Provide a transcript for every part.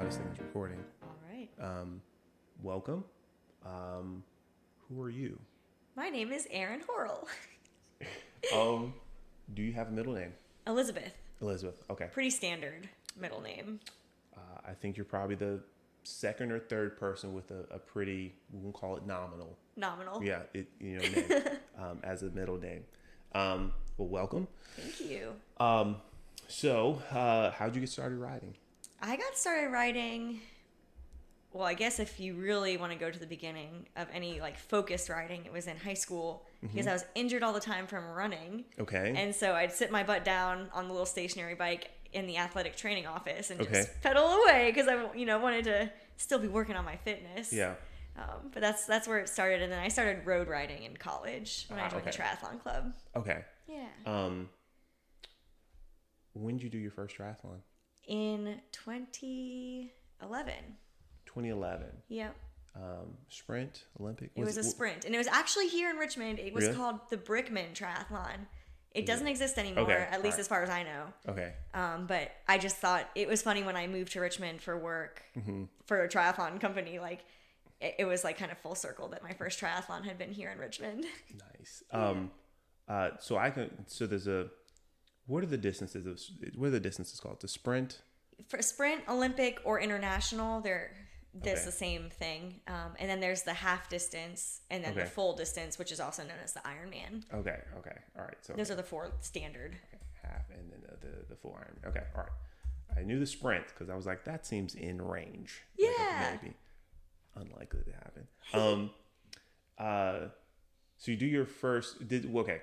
this thing is recording. All right. Welcome. Who are you? My name is Erin Horil. Do you have a middle name? Elizabeth. Elizabeth. Okay. Pretty standard middle name. I think you're probably the second or third person with a pretty, we'll call it nominal. Nominal. Yeah, name as a middle name. Well, welcome. Thank you. So how'd you get started riding? I got started riding, well, I guess if you really want to go to the beginning of any like focused riding, it was in high school because I was injured all the time from running. Okay. And so I'd sit my butt down on the little stationary bike in the athletic training office and just pedal away because I, wanted to still be working on my fitness. Yeah. But that's where it started. And then I started road riding in college when I joined the triathlon club. Okay. Yeah. When did you do your first triathlon? In 2011. 2011. Yep. Sprint, Olympic? It was a sprint. And it was actually here in Richmond. It was called the Brickman Triathlon. It doesn't exist anymore, at least as far as I know. Okay. But I just thought it was funny when I moved to Richmond for work for a triathlon company. Like, it was like kind of full circle that my first triathlon had been here in Richmond. Nice. So there's what are the distances called? The sprint? For sprint, Olympic, or international, there's the same thing. And then there's the half distance and then the full distance, which is also known as the Ironman. Okay. All right. So those are the four standard. Okay. Half and then the full Ironman. Okay. All right. I knew the sprint because I was like, that seems in range. Yeah. Like maybe unlikely to happen. So you do your first. Okay.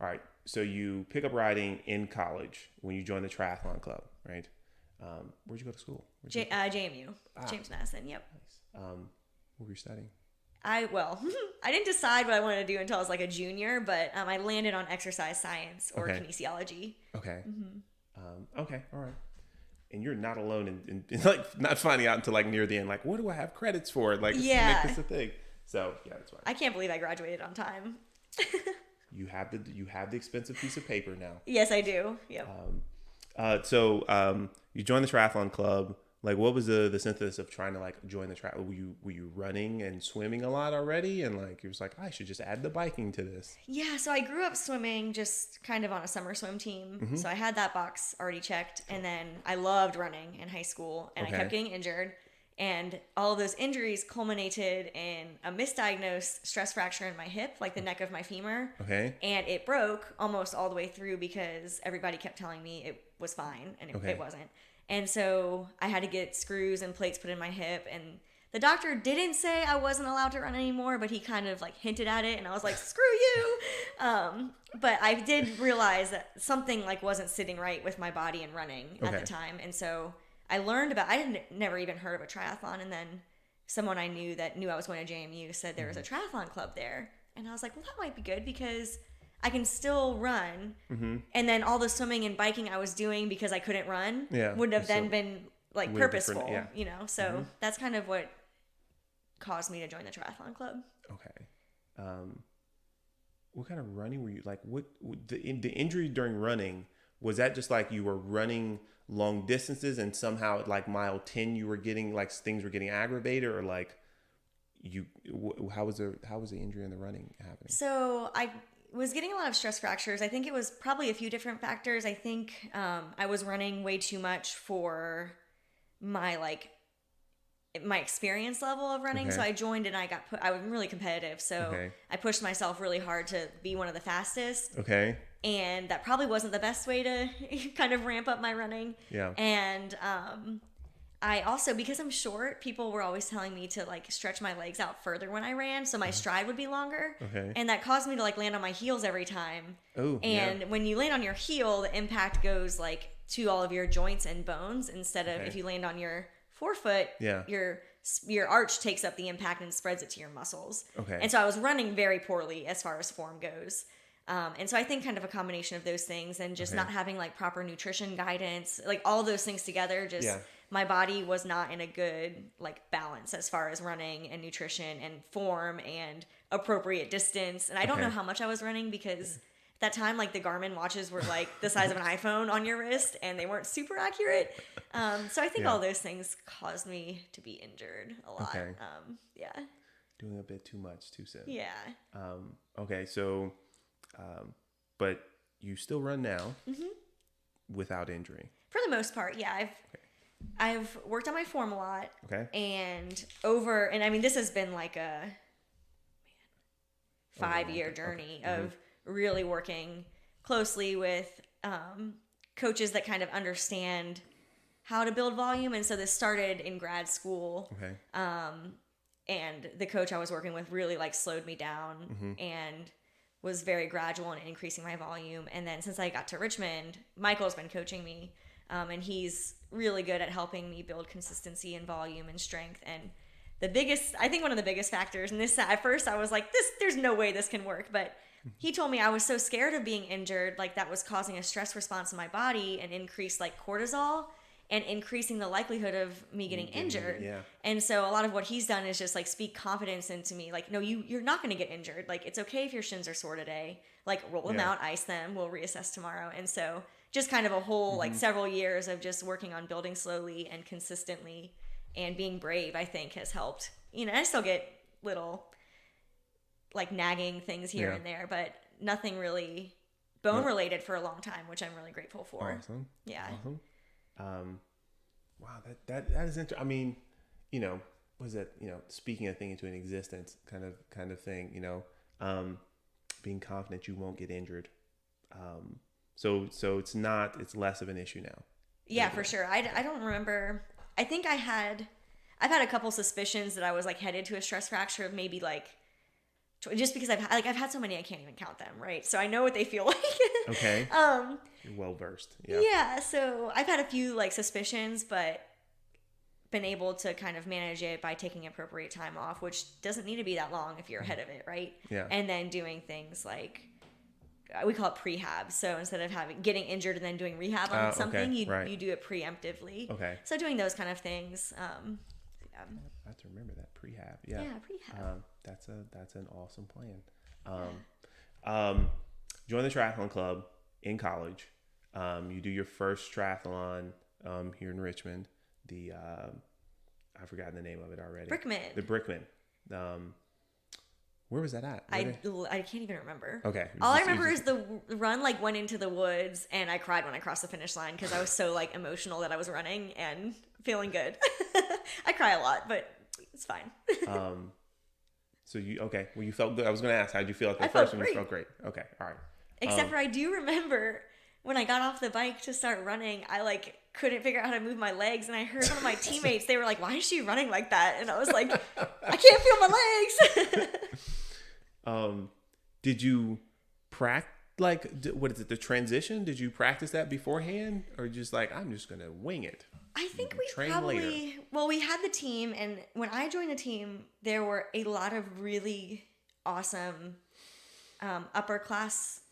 All right. So you pick up riding in college when you join the triathlon club, right? Where'd you go to school? JMU, James Madison. Yep. Nice. What were you studying? I didn't decide what I wanted to do until I was like a junior, but I landed on exercise science or kinesiology. Okay. Okay. All right. And you're not alone in like not finding out until like near the end. Like, what do I have credits for? Like, make this a thing. So yeah, that's fine. I can't believe I graduated on time. You have the expensive piece of paper now. Yes, I do. Yep. So you joined the triathlon club. Like, what was the synthesis of trying to like join the triathlon? Were you running and swimming a lot already? And like, you was like, I should just add the biking to this. Yeah. So I grew up swimming just kind of on a summer swim team. So I had that box already checked. And then I loved running in high school and I kept getting injured. And all of those injuries culminated in a misdiagnosed stress fracture in my hip, like the neck of my femur. Okay. And it broke almost all the way through because everybody kept telling me it was fine, and it wasn't. And so I had to get screws and plates put in my hip. And the doctor didn't say I wasn't allowed to run anymore, but he kind of like hinted at it. And I was like, screw you. But I did realize that something like wasn't sitting right with my body and running at the time. And so I learned about, never even heard of a triathlon. And then someone I knew that knew I was going to JMU said there was a triathlon club there. And I was like, well, that might be good because I can still run. And then all the swimming and biking I was doing because I couldn't run would have then been like purposeful, So that's kind of what caused me to join the triathlon club. Okay. What kind of running were you like? What the injury during running, was that just like you were running long distances and somehow at like mile 10 you were getting like things were getting aggravated, or like how was the injury in the running happening? So I was getting a lot of stress fractures. I think it was probably a few different factors. I think I was running way too much for my experience level of running. So I joined and I was really competitive. So I pushed myself really hard to be one of the fastest. Okay. And that probably wasn't the best way to kind of ramp up my running. Yeah. And I also, because I'm short, people were always telling me to like stretch my legs out further when I ran, so my stride would be longer. Okay. And that caused me to like land on my heels every time. Oh. And when you land on your heel, the impact goes like to all of your joints and bones instead of if you land on your forefoot, your arch takes up the impact and spreads it to your muscles. Okay. And so I was running very poorly as far as form goes. And so I think kind of a combination of those things and just not having like proper nutrition guidance, like all those things together, just my body was not in a good like balance as far as running and nutrition and form and appropriate distance. And I don't know how much I was running because that time, like the Garmin watches were like the size of an iPhone on your wrist, and they weren't super accurate. So I think all those things caused me to be injured a lot. Okay. Yeah. Doing a bit too much too soon. Yeah. Okay. So, but you still run now without injury. For the most part, yeah. I've worked on my form a lot. Okay. And I mean, this has been like a 5-year journey of really working closely with coaches that kind of understand how to build volume. And so this started in grad school. Okay. And the coach I was working with really like slowed me down and was very gradual in increasing my volume. And then since I got to Richmond, Michael's been coaching me. And he's really good at helping me build consistency and volume and strength. And I think one of the biggest factors, and this, at first I was like, there's no way this can work. But he told me I was so scared of being injured, like that was causing a stress response in my body and increased like cortisol and increasing the likelihood of me getting injured. Yeah. And so a lot of what he's done is just like speak confidence into me. Like, no, you're not going to get injured. Like, it's okay if your shins are sore today. Like, roll them out, ice them. We'll reassess tomorrow. And so just kind of a whole like several years of just working on building slowly and consistently and being brave, I think has helped. You know, I still get little like nagging things here and there, but nothing really bone related for a long time, which I'm really grateful for. Awesome. Yeah. Awesome. Wow. That is interesting. I mean, you know, was it, you know, speaking a thing into an existence kind of thing, you know, being confident you won't get injured. So it's less of an issue now. Yeah, for sure. I don't remember. I think I've had a couple suspicions that I was like headed to a stress fracture of maybe like, just because I've had so many I can't even count them, right? So I know what they feel like. Okay. You're well versed. Yeah. Yeah. So I've had a few like suspicions, but been able to kind of manage it by taking appropriate time off, which doesn't need to be that long if you're ahead of it, right? Yeah. And then doing things like we call it prehab. So instead of getting injured and then doing rehab on something, you do it preemptively. Okay. So doing those kind of things. I have to remember that prehab. Yeah. Yeah, prehab. That's an awesome plan. Join the triathlon club in college. You do your first triathlon here in Richmond. I've forgotten the name of it already. Brickman. The Brickman. Where was that at? I can't even remember. Okay. All I remember is the run like went into the woods and I cried when I crossed the finish line because I was so like emotional that I was running and feeling good. I cry a lot, but it's fine. So you felt good. I was going to ask, how'd you feel at the first one? Great. You felt great. Okay. All right. Except for I do remember when I got off the bike to start running, I like couldn't figure out how to move my legs, and I heard one of my teammates, they were like, "Why is she running like that?" And I was like, "I can't feel my legs." Did you practice, like, what is it, the transition? Did you practice that beforehand, or just like, I'm just gonna wing it? I think we had the team, and when I joined the team, there were a lot of really awesome upper class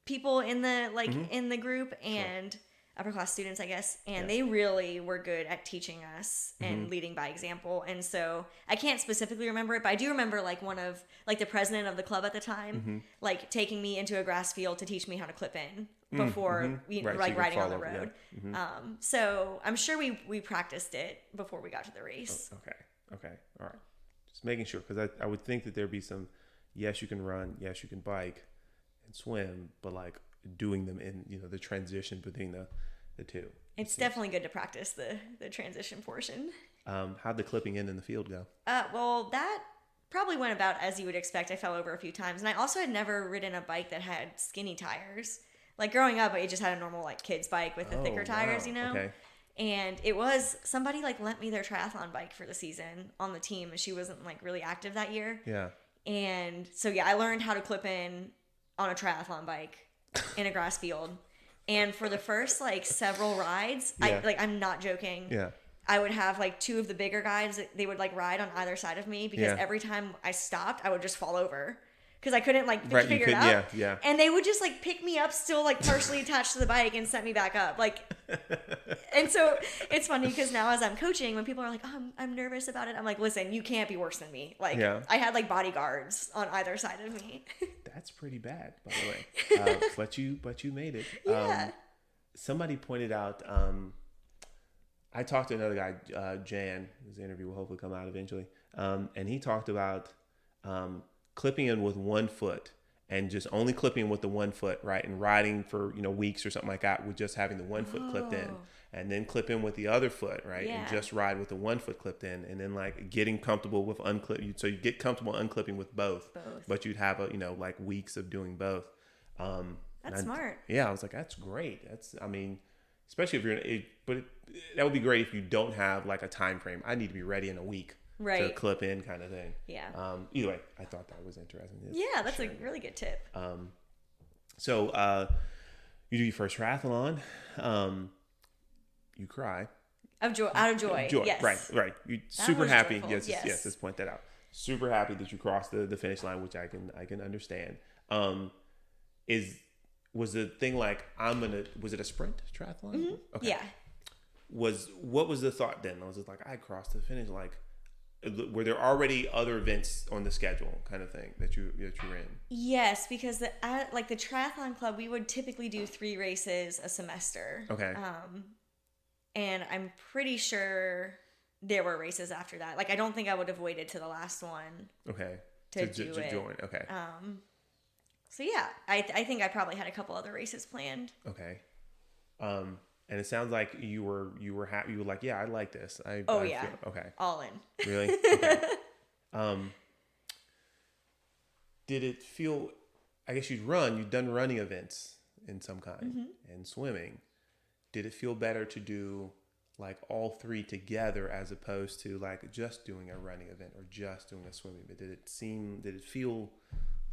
people in the in the group, and upper class students, I guess, and they really were good at teaching us and leading by example. And so I can't specifically remember it, but I do remember like one of like the president of the club at the time, like taking me into a grass field to teach me how to clip in before like riding on the road. Yeah. So I'm sure we practiced it before we got to the race. Oh, okay. All right. Just making sure, because I would think that there'd be some, yes, you can run, yes, you can bike and swim, but like doing them in, you know, the transition between the two. It's definitely good to practice the transition portion. How'd the clipping in the field go? Well, that probably went about as you would expect. I fell over a few times, and I also had never ridden a bike that had skinny tires. Like growing up, I just had a normal like kid's bike with the thicker tires, you know? Okay. And it was somebody like lent me their triathlon bike for the season on the team, and she wasn't like really active that year. Yeah. And so I learned how to clip in on a triathlon bike in a grass field. And for the first like several rides, I'm not joking. Yeah. I would have like two of the bigger guys, they would like ride on either side of me because every time I stopped, I would just fall over because I couldn't like figure it out. Yeah. And they would just like pick me up still like partially attached to the bike and set me back up. Like, and so it's funny because now as I'm coaching, when people are like, "Oh, I'm nervous about it," I'm like, "Listen, you can't be worse than me." Like I had like bodyguards on either side of me. that's pretty bad, by the way. But you made it. Yeah. Somebody pointed out. I talked to another guy, Jan. His interview will hopefully come out eventually. And he talked about clipping in with one foot and just only clipping with the one foot, right? And riding for, weeks or something like that with just having the one foot clipped in, and then clip in with the other foot, right? Yeah. And just ride with the one foot clipped in, and then like getting comfortable with unclip. So you get comfortable unclipping with both. But you'd have like weeks of doing both. That's smart. Yeah. I was like, that's great. Especially if you're that would be great if you don't have like a time frame. I need to be ready in a week. Right. To clip in kind of thing. Yeah. Either way, I thought that was interesting. Yeah, that's a really good tip. So you do your first triathlon. You cry. Out of joy. Yes. Right. You super happy. Joyful. Yes. Let's point that out. Super happy that you crossed the finish line, which I can understand. Was the thing like was it a sprint triathlon? Mm-hmm. Okay. Yeah. What was the thought then? I was just like, I crossed the finish. Like, were there already other events on the schedule, kind of thing that you were in? Yes, because the triathlon club, we would typically do 3 races a semester. Okay. And I'm pretty sure there were races after that. Like, I don't think I would have waited to the last one. Okay. To join. Okay. So yeah, I think I probably had a couple other races planned. Okay. And it sounds like you were happy. You were like, yeah, I like this. Okay. All in. Really? Okay. Did it feel? I guess you'd done running events in some kind and swimming. Did it feel better to do like all 3 together as opposed to like just doing a running event or just doing a swimming? But did it feel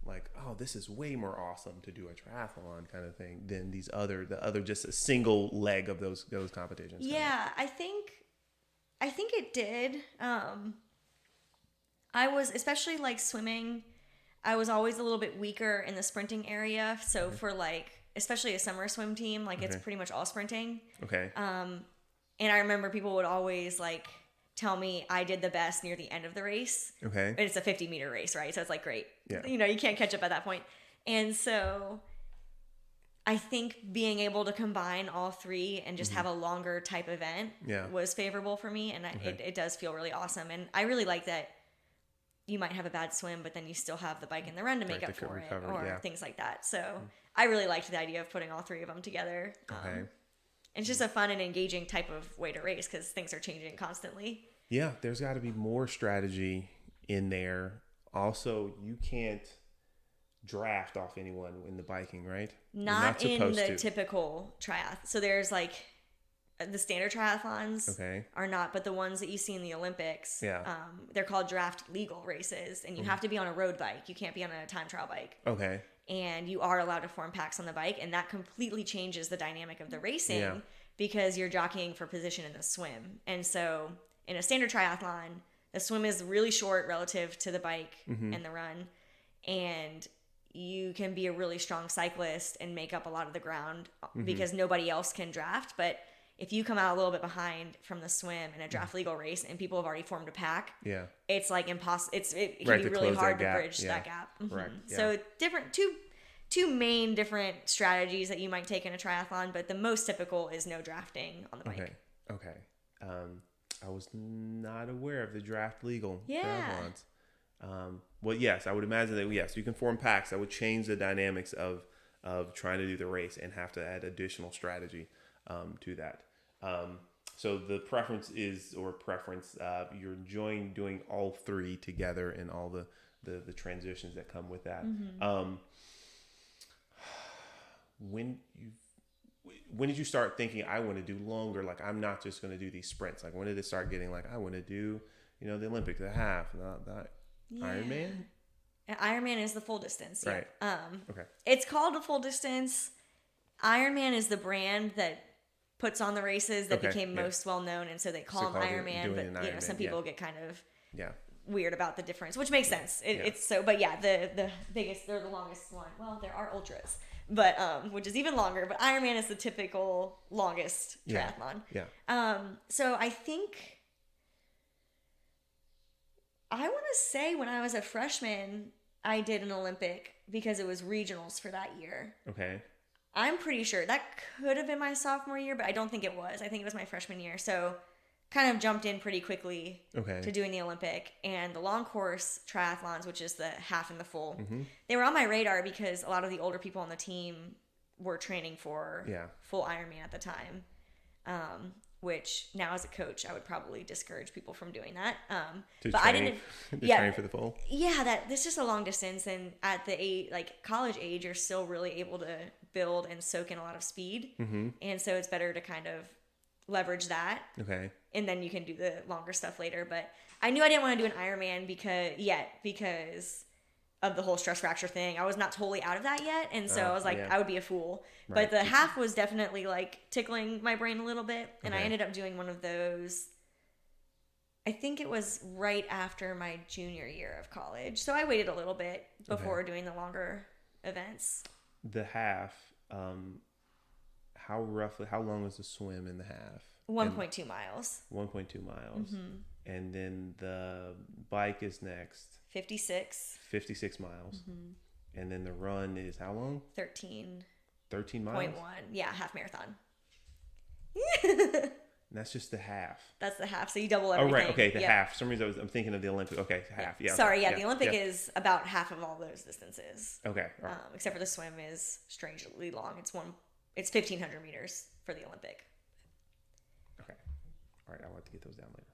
like, oh, this is way more awesome to do a triathlon kind of thing than the other just a single leg of those competitions? Yeah, I think it did. I was, especially like swimming, I was always a little bit weaker in the sprinting area. So for like, especially a summer swim team, like it's pretty much all sprinting. Okay. And I remember people would always like tell me I did the best near the end of the race. Okay. And it's a 50-meter race, right? So it's like, great. Yeah. You can't catch up at that point. And so I think being able to combine all 3 and just have a longer type event was favorable for me. And it does feel really awesome. And I really like that you might have a bad swim, but then you still have the bike and the run to make up for it or things like that. So I really liked the idea of putting all 3 of them together. Okay. It's just a fun and engaging type of way to race because things are changing constantly. Yeah, there's got to be more strategy in there. Also, you can't draft off anyone in the biking, right? Not in the typical triathlon. So there's like the standard triathlons are not, but the ones that you see in the Olympics, they're called draft legal races, and you have to be on a road bike. You can't be on a time trial bike. Okay. And you are allowed to form packs on the bike, and that completely changes the dynamic of the racing because you're jockeying for position in the swim. And so in a standard triathlon, the swim is really short relative to the bike and the run, and you can be a really strong cyclist and make up a lot of the ground because nobody else can draft. But if you come out a little bit behind from the swim in a draft legal race and people have already formed a pack, it's like impossible. It can be really hard to bridge that gap. Right. Yeah. So different two main different strategies that you might take in a triathlon, but the most typical is no drafting on the bike. Okay. I was not aware of the draft legal triathlons. Well, yes, I would imagine that you can form packs that would change the dynamics of trying to do the race and have to add additional strategy to that. So the preference you're enjoying doing all 3 together and all the transitions that come with that. When did you start thinking I want to do longer? Like, I'm not just going to do these sprints. Like, when did it start getting like I want to do, the Olympic, the half, the Ironman? Ironman is the full distance. Right. Okay. It's called the full distance. Ironman is the brand that puts on the races that became most well known, and so they call them Ironman. But Ironman, some people get kind of weird about the difference, which makes sense. It's so, but the biggest, they're the longest one. Well, there are ultras, but which is even longer. But Ironman is the typical longest triathlon. So I think I want to say when I was a freshman, I did an Olympic because it was regionals for that year. Okay. I'm pretty sure that could have been my sophomore year, but I don't think it was. I think it was my freshman year. So kind of jumped in pretty quickly to doing the Olympic. And the long course triathlons, which is the half and the full, they were on my radar because a lot of the older people on the team were training for full Ironman at the time. Which now as a coach, I would probably discourage people from doing that. I didn't. Train for the full. Yeah, this is a long distance, and at the college age, you're still really able to build and soak in a lot of speed, and so it's better to kind of leverage that. Okay. And then you can do the longer stuff later. But I knew I didn't want to do an Ironman because of the whole stress fracture thing. I was not totally out of that yet, and so I was like, I would be a fool. Right. But the half was definitely like tickling my brain a little bit, and I ended up doing one of those. I think it was right after my junior year of college, so I waited a little bit before doing the longer events. The half, how long was the swim in the half? 1.2 miles. 1.2 miles. And then the bike is next. 56 miles. And then the run is how long? 13 miles? 0.1. Yeah, half marathon. And that's just the half. That's the half. So you double everything. Oh, right. Okay, the half. For some reason I'm thinking of the Olympic. Okay, half. Yeah. Sorry, the Olympic is about half of all those distances. Okay. Right. Except for the swim is strangely long. It's 1,500 meters for the Olympic. Okay. All right, I'll have to get those down later.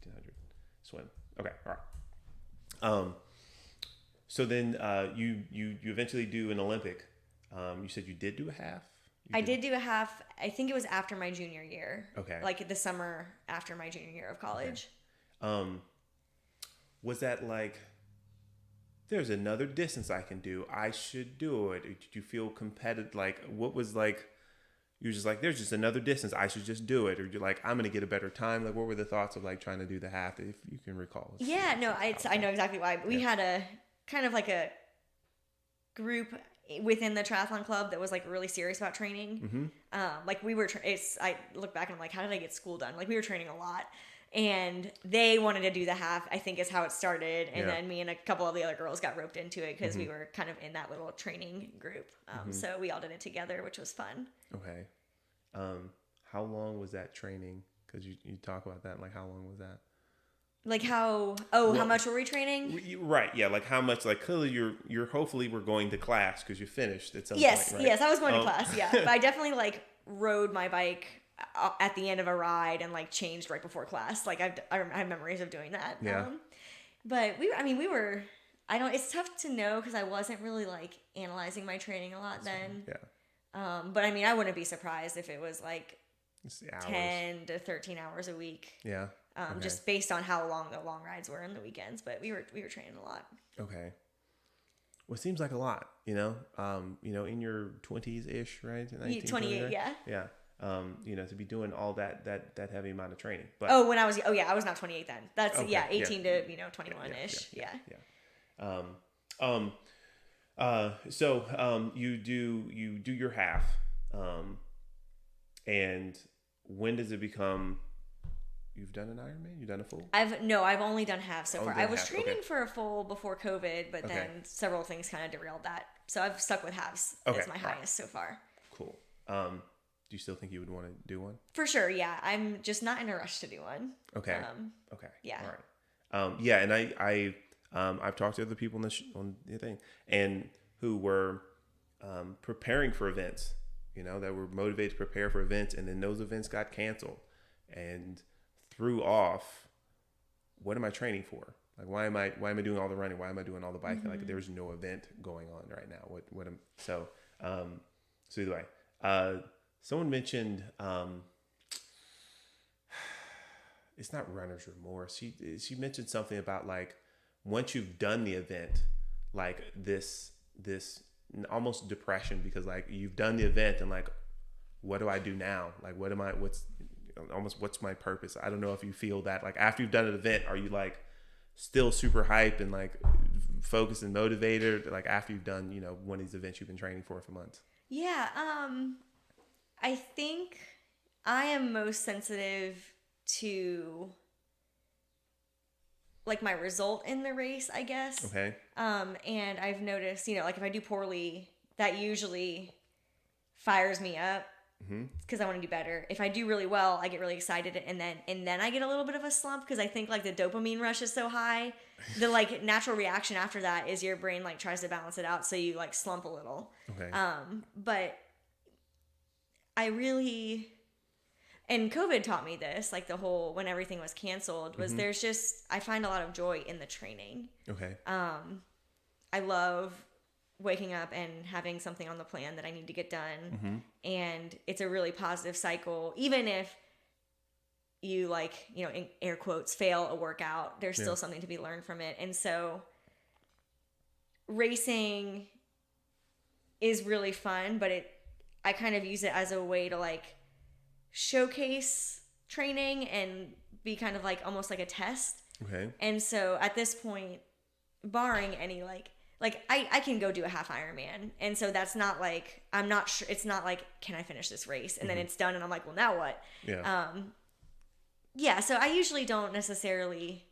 1,500 swim. Okay. All right. So then you eventually do an Olympic. You said you did do a half? I did do a half. I think it was after my junior year. Okay. Like the summer after my junior year of college. Okay. Was that like, there's another distance I can do, I should do it? Or did you feel competitive? Like, what was like, you were just like, there's just another distance, I should just do it? Or you're like, I'm going to get a better time? Like, what were the thoughts of like trying to do the half, if you can recall? Yeah, no, I know exactly why. We had a kind of like a group within the triathlon club that was like really serious about training. Like we were, I look back and I'm like, how did I get school done? Like we were training a lot, and they wanted to do the half, I think is how it started. And then me and a couple of the other girls got roped into it because we were kind of in that little training group. So we all did it together, which was fun. Okay. How long was that training? Because you talk about that, like how long was that? Like how much were we training? Right, yeah, like how much, like clearly you're hopefully we're going to class because you finished at some point, right? Yes, I was going to class, yeah. But I definitely like rode my bike at the end of a ride and like changed right before class. Like I have memories of doing that. Yeah. But we were, it's tough to know because I wasn't really like analyzing my training a lot then. Yeah. But I mean, I wouldn't be surprised if it was like 10 to 13 hours a week. Yeah. Just based on how long the long rides were in the weekends, but we were training a lot. Okay. Well, it seems like a lot, in your 20s ish, right? 19, 28, yeah. Yeah. To be doing all that heavy amount of training. But I was not 28 then. That's 18 to 21 ish. Yeah. So you do your half, and when does it become? You've done an Ironman? You've done a full? I've only done half so far. I was training for a full before COVID, but then several things kind of derailed that. So I've stuck with halves as my highest so far. Cool. Do you still think you would want to do one? For sure, yeah. I'm just not in a rush to do one. Okay. Yeah. All right. And I've talked to other people on the thing, and who were preparing for events, that were motivated to prepare for events, and then those events got canceled and threw off, what am I training for? Like, why am I doing all the running? Why am I doing all the biking? Like, there's no event going on right now. So either way, someone mentioned, it's not runner's remorse. She mentioned something about like, once you've done the event, like this almost depression, because like you've done the event and like, what do I do now? Like, what's my purpose? I don't know if you feel that, like after you've done an event, are you like still super hype and like focused and motivated, like after you've done, one of these events you've been training for months? Yeah. I think I am most sensitive to like my result in the race, I guess. Okay. And I've noticed, like if I do poorly, that usually fires me up because I want to do better. If I do really well, I get really excited, and then I get a little bit of a slump because I think like the dopamine rush is so high. The like natural reaction after that is your brain like tries to balance it out, so you like slump a little. Okay. But I really, and COVID taught me this, like the whole when everything was canceled, was there's just, I find a lot of joy in the training. Okay. I love waking up and having something on the plan that I need to get done. And it's a really positive cycle. Even if you like, in air quotes, fail a workout, there's still something to be learned from it. And so racing is really fun, but I kind of use it as a way to like showcase training and be kind of like almost like a test. Okay. And so at this point, barring any like I can go do a half Ironman, and so that's not like, I'm not sure, it's not like, can I finish this race, and then it's done and I'm like, well, now what? So I usually don't necessarily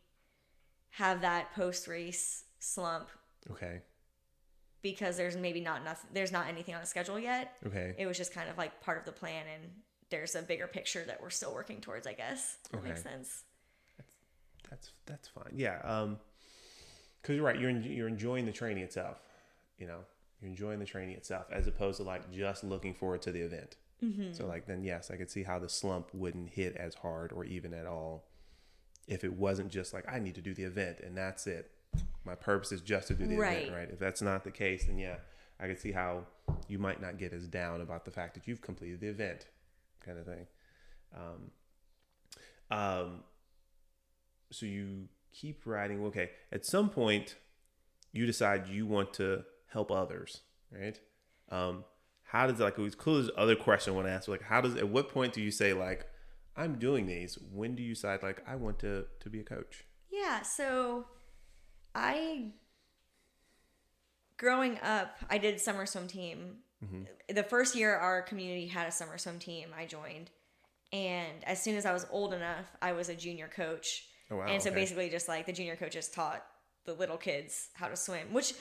have that post race slump. Okay. Because there's maybe there's not anything on the schedule yet. Okay. It was just kind of like part of the plan, and there's a bigger picture that we're still working towards, I guess. That makes sense. That's fine. Yeah. Because you're right, you're enjoying the training itself. You're enjoying the training itself as opposed to like just looking forward to the event. So like then yes, I could see how the slump wouldn't hit as hard or even at all if it wasn't just like I need to do the event and that's it. My purpose is just to do the event, right? If that's not the case, then yeah, I could see how you might not get as down about the fact that you've completed the event, kind of thing. So you keep riding. Okay, at some point, you decide you want to help others, right? How does like it was cool? There's other question I want to ask. Like, at what point do you say like, I'm doing these? When do you decide like I want to be a coach? Yeah. So growing up, I did summer swim team. The first year our community had a summer swim team, I joined. And as soon as I was old enough, I was a junior coach. Oh, wow. And so basically just like the junior coaches taught the little kids how to swim, which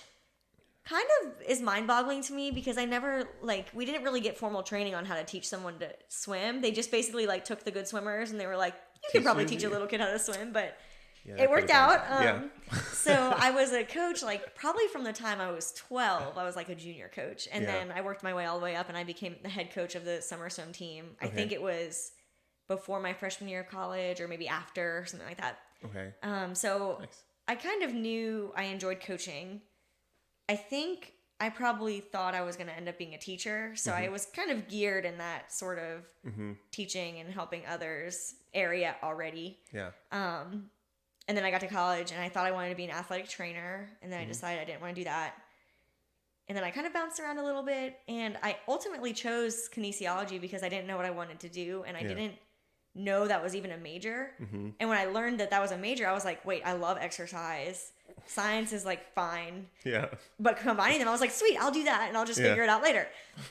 kind of is mind-boggling to me because I never we didn't really get formal training on how to teach someone to swim. They just basically like took the good swimmers and they were like, you could probably teach a little kid how to swim, but it worked out. So I was a coach like probably from the time I was 12. I was like a junior coach, and then I worked my way all the way up and I became the head coach of the summer swim team. I think it was before my freshman year of college or maybe after or something like that. Okay. So Nice. I kind of knew I enjoyed coaching. I think I probably thought I was going to end up being a teacher. So I was kind of geared in that sort of teaching and helping others area already. Yeah. And then I got to college and I thought I wanted to be an athletic trainer. And then I decided I didn't want to do that. And then I kind of bounced around a little bit. And I ultimately chose kinesiology because I didn't know what I wanted to do. And I didn't know that was even a major. And when I learned that was a major, I was like, wait, I love exercise. Science is like fine. Yeah. But combining them, I was like, sweet, I'll do that and I'll just figure it out later.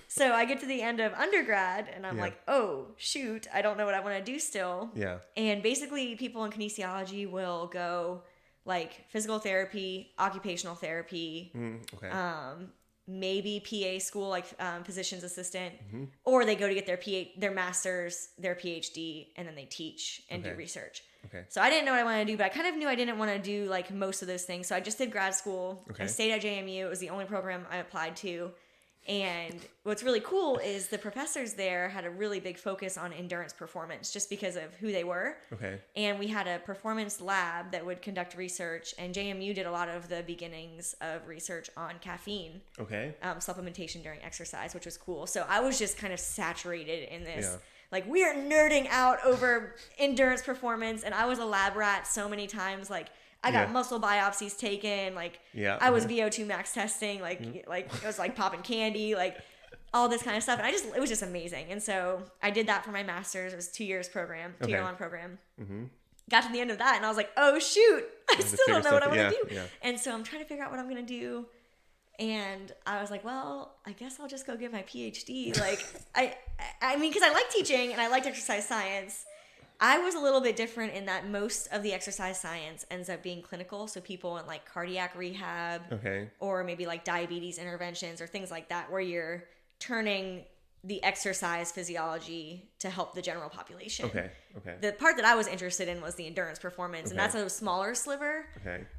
So I get to the end of undergrad and I'm like, oh, shoot, I don't know what I want to do still. Yeah. And basically people in kinesiology will go like physical therapy, occupational therapy, maybe PA school, like physician's assistant, or they go to get their master's, their PhD, and then they teach and do research. Okay. So I didn't know what I wanted to do, but I kind of knew I didn't want to do like most of those things. So I just did grad school. Okay. I stayed at JMU. It was the only program I applied to. And what's really cool is the professors there had a really big focus on endurance performance just because of who they were. Okay. And we had a performance lab that would conduct research, and JMU did a lot of the beginnings of research on caffeine. Okay. Supplementation during exercise, which was cool. So I was just kind of saturated in this. Like, we are nerding out over endurance performance, and I was a lab rat so many times. Like, I got muscle biopsies taken. Like, I was VO2 max testing. Like it was like popping candy. Like, all this kind of stuff. And it was just amazing. And so I did that for my master's. It was 2 years program, 2-year-long program. Got to the end of that, and I was like, oh shoot, I still don't know what I want to do. Yeah. And so I'm trying to figure out what I'm gonna do. And I was like, well, I guess I'll just go get my PhD. Like, I mean, because I like teaching and I liked exercise science. I was a little bit different in that most of the exercise science ends up being clinical. So people in like cardiac rehab, or maybe like diabetes interventions or things like that, where you're turning the exercise physiology to help the general population. Okay. The part that I was interested in was the endurance performance, and that's a smaller sliver.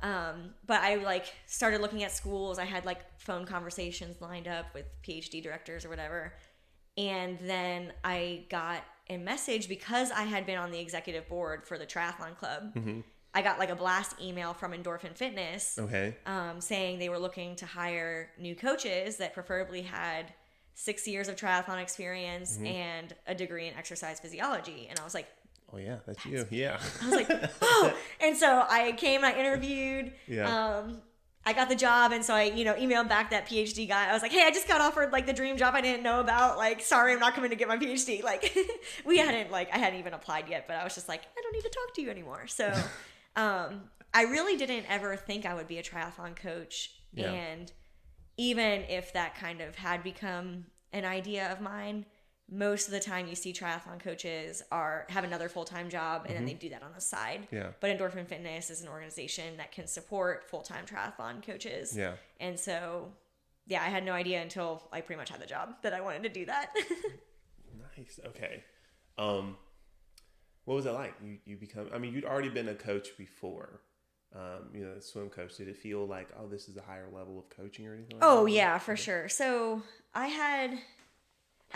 But I like started looking at schools. I had like phone conversations lined up with PhD directors or whatever. And then I got a message because I had been on the executive board for the triathlon club. I got like a blast email from Endorphin Fitness saying they were looking to hire new coaches that preferably had 6 years of triathlon experience and a degree in exercise physiology. And I was like, oh yeah, that's you. Yeah. I was like, oh. And so I came, I interviewed. I got the job, and so I, emailed back that PhD guy. I was like, hey, I just got offered like the dream job I didn't know about. Like, sorry, I'm not coming to get my PhD. Like, I hadn't even applied yet, but I was just like, I don't need to talk to you anymore. So, I really didn't ever think I would be a triathlon coach. Yeah. And even if that kind of had become an idea of mine, most of the time you see triathlon coaches have another full-time job, and then they do that on the side. But Endorphin Fitness is an organization that can support full-time triathlon coaches. And so, I had no idea until I pretty much had the job that I wanted to do that. Nice. Okay. What was it like? You'd already been a coach before. The swim coach. Did it feel like, oh, this is a higher level of coaching or anything like that? Oh, yeah, for sure. So I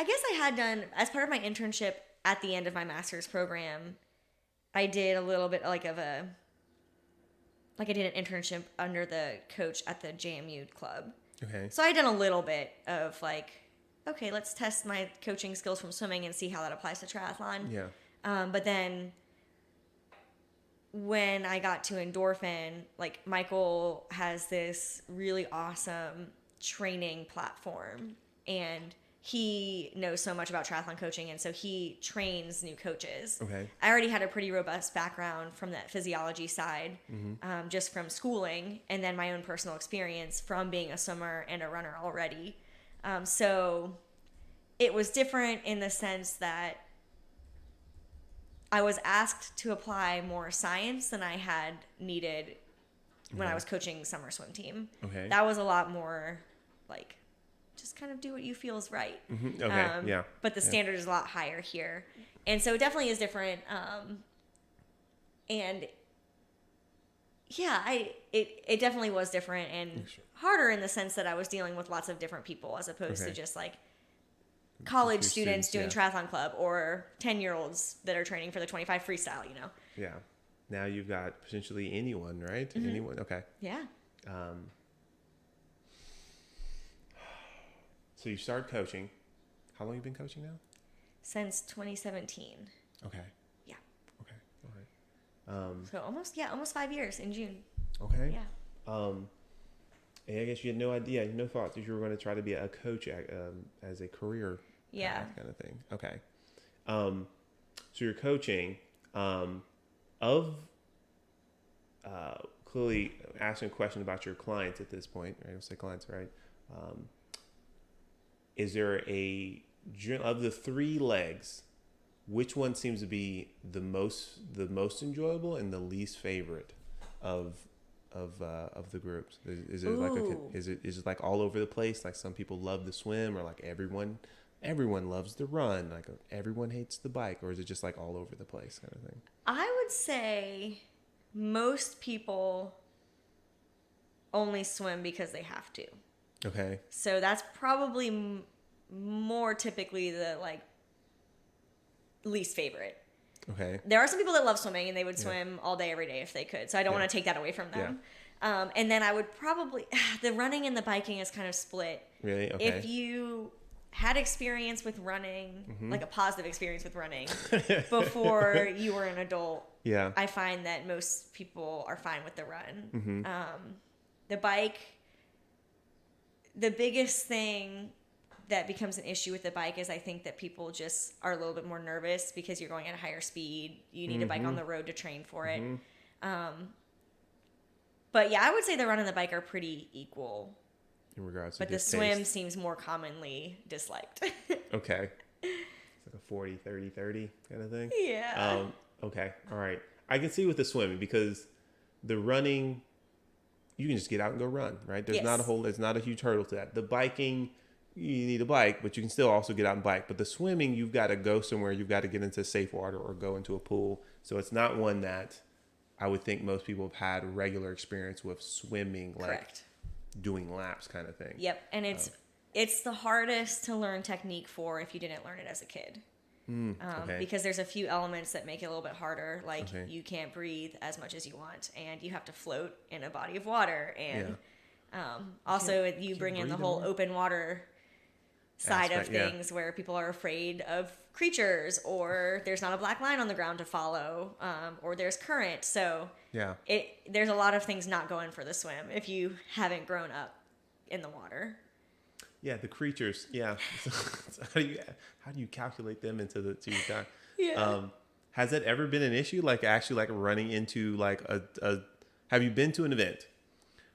guess I had done, as part of my internship at the end of my master's program, I did a little bit I did an internship under the coach at the JMU club. So I had done a little bit of like, okay, let's test my coaching skills from swimming and see how that applies to triathlon. But then when I got to Endorphin, like Michael has this really awesome training platform, and he knows so much about triathlon coaching, and so he trains new coaches. I already had a pretty robust background from that physiology side, just from schooling, and then my own personal experience from being a swimmer and a runner already. So it was different in the sense that I was asked to apply more science than I had needed when I was coaching summer swim team. That was a lot more like, just kind of do what you feel is right. But the standard is a lot higher here. And so it definitely is different. And it definitely was different and harder in the sense that I was dealing with lots of different people as opposed to just like college students doing triathlon club or 10-year-olds that are training for the 25 freestyle, Now you've got potentially anyone, right? Anyone. So you started coaching. How long have you been coaching now? Since 2017. Okay. Yeah. Okay. All right. So almost 5 years in June. Okay. Yeah. And I guess you had no idea, no thoughts that you were going to try to be a coach as a career path kind of thing. Okay. So you're coaching clearly asking a question about your clients at this point. Right? I'll say clients, right? Is there of the three legs, which one seems to be the most enjoyable and the least favorite of the groups? Is it like all over the place? Like some people love the swim, or like everyone loves the run, like everyone hates the bike, or is it just like all over the place kind of thing? I would say most people only swim because they have to. Okay. So that's probably more typically the like least favorite. Okay. There are some people that love swimming and they would swim all day, every day if they could. So I don't want to take that away from them. And then I would probably, the running and the biking is kind of split. Really? Okay. If you had experience with running, like a positive experience with running before you were an adult, I find that most people are fine with the run. The bike, the biggest thing that becomes an issue with the bike is I think that people just are a little bit more nervous because you're going at a higher speed. You need a bike on the road to train for it. But yeah, I would say the run and the bike are pretty equal. In regards to but the swim seems more commonly disliked. Okay. It's like a 40, 30, 30 kind of thing? Yeah. Okay. All right. I can see with the swimming because the running, you can just get out and go run, right? There's not a huge hurdle to that. The biking, you need a bike, but you can still also get out and bike. But the swimming, you've got to go somewhere. You've got to get into safe water or go into a pool. So it's not one that I would think most people have had regular experience with swimming, like Correct. doing laps kind of thing. Yep. And it's the hardest to learn technique for if you didn't learn it as a kid. Okay. Because there's a few elements that make it a little bit harder. Like Okay. you can't breathe as much as you want, and you have to float in a body of water. And also, you bring in the whole open water side of things where people are afraid of creatures, or there's not a black line on the ground to follow, or there's current. So there's a lot of things not going for the swim if you haven't grown up in the water. Yeah, the creatures. Yeah. So how do you calculate them into your time? Yeah. Has that ever been an issue? Like actually, like running into like a have you been to an event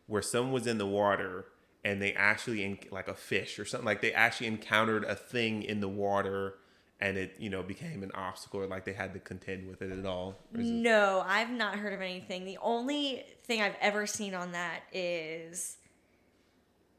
where someone was in the water and they actually like a fish or something, like they actually encountered a thing in the water and it became an obstacle, or like they had to contend with it at all? No, I've not heard of anything. The only thing I've ever seen on that is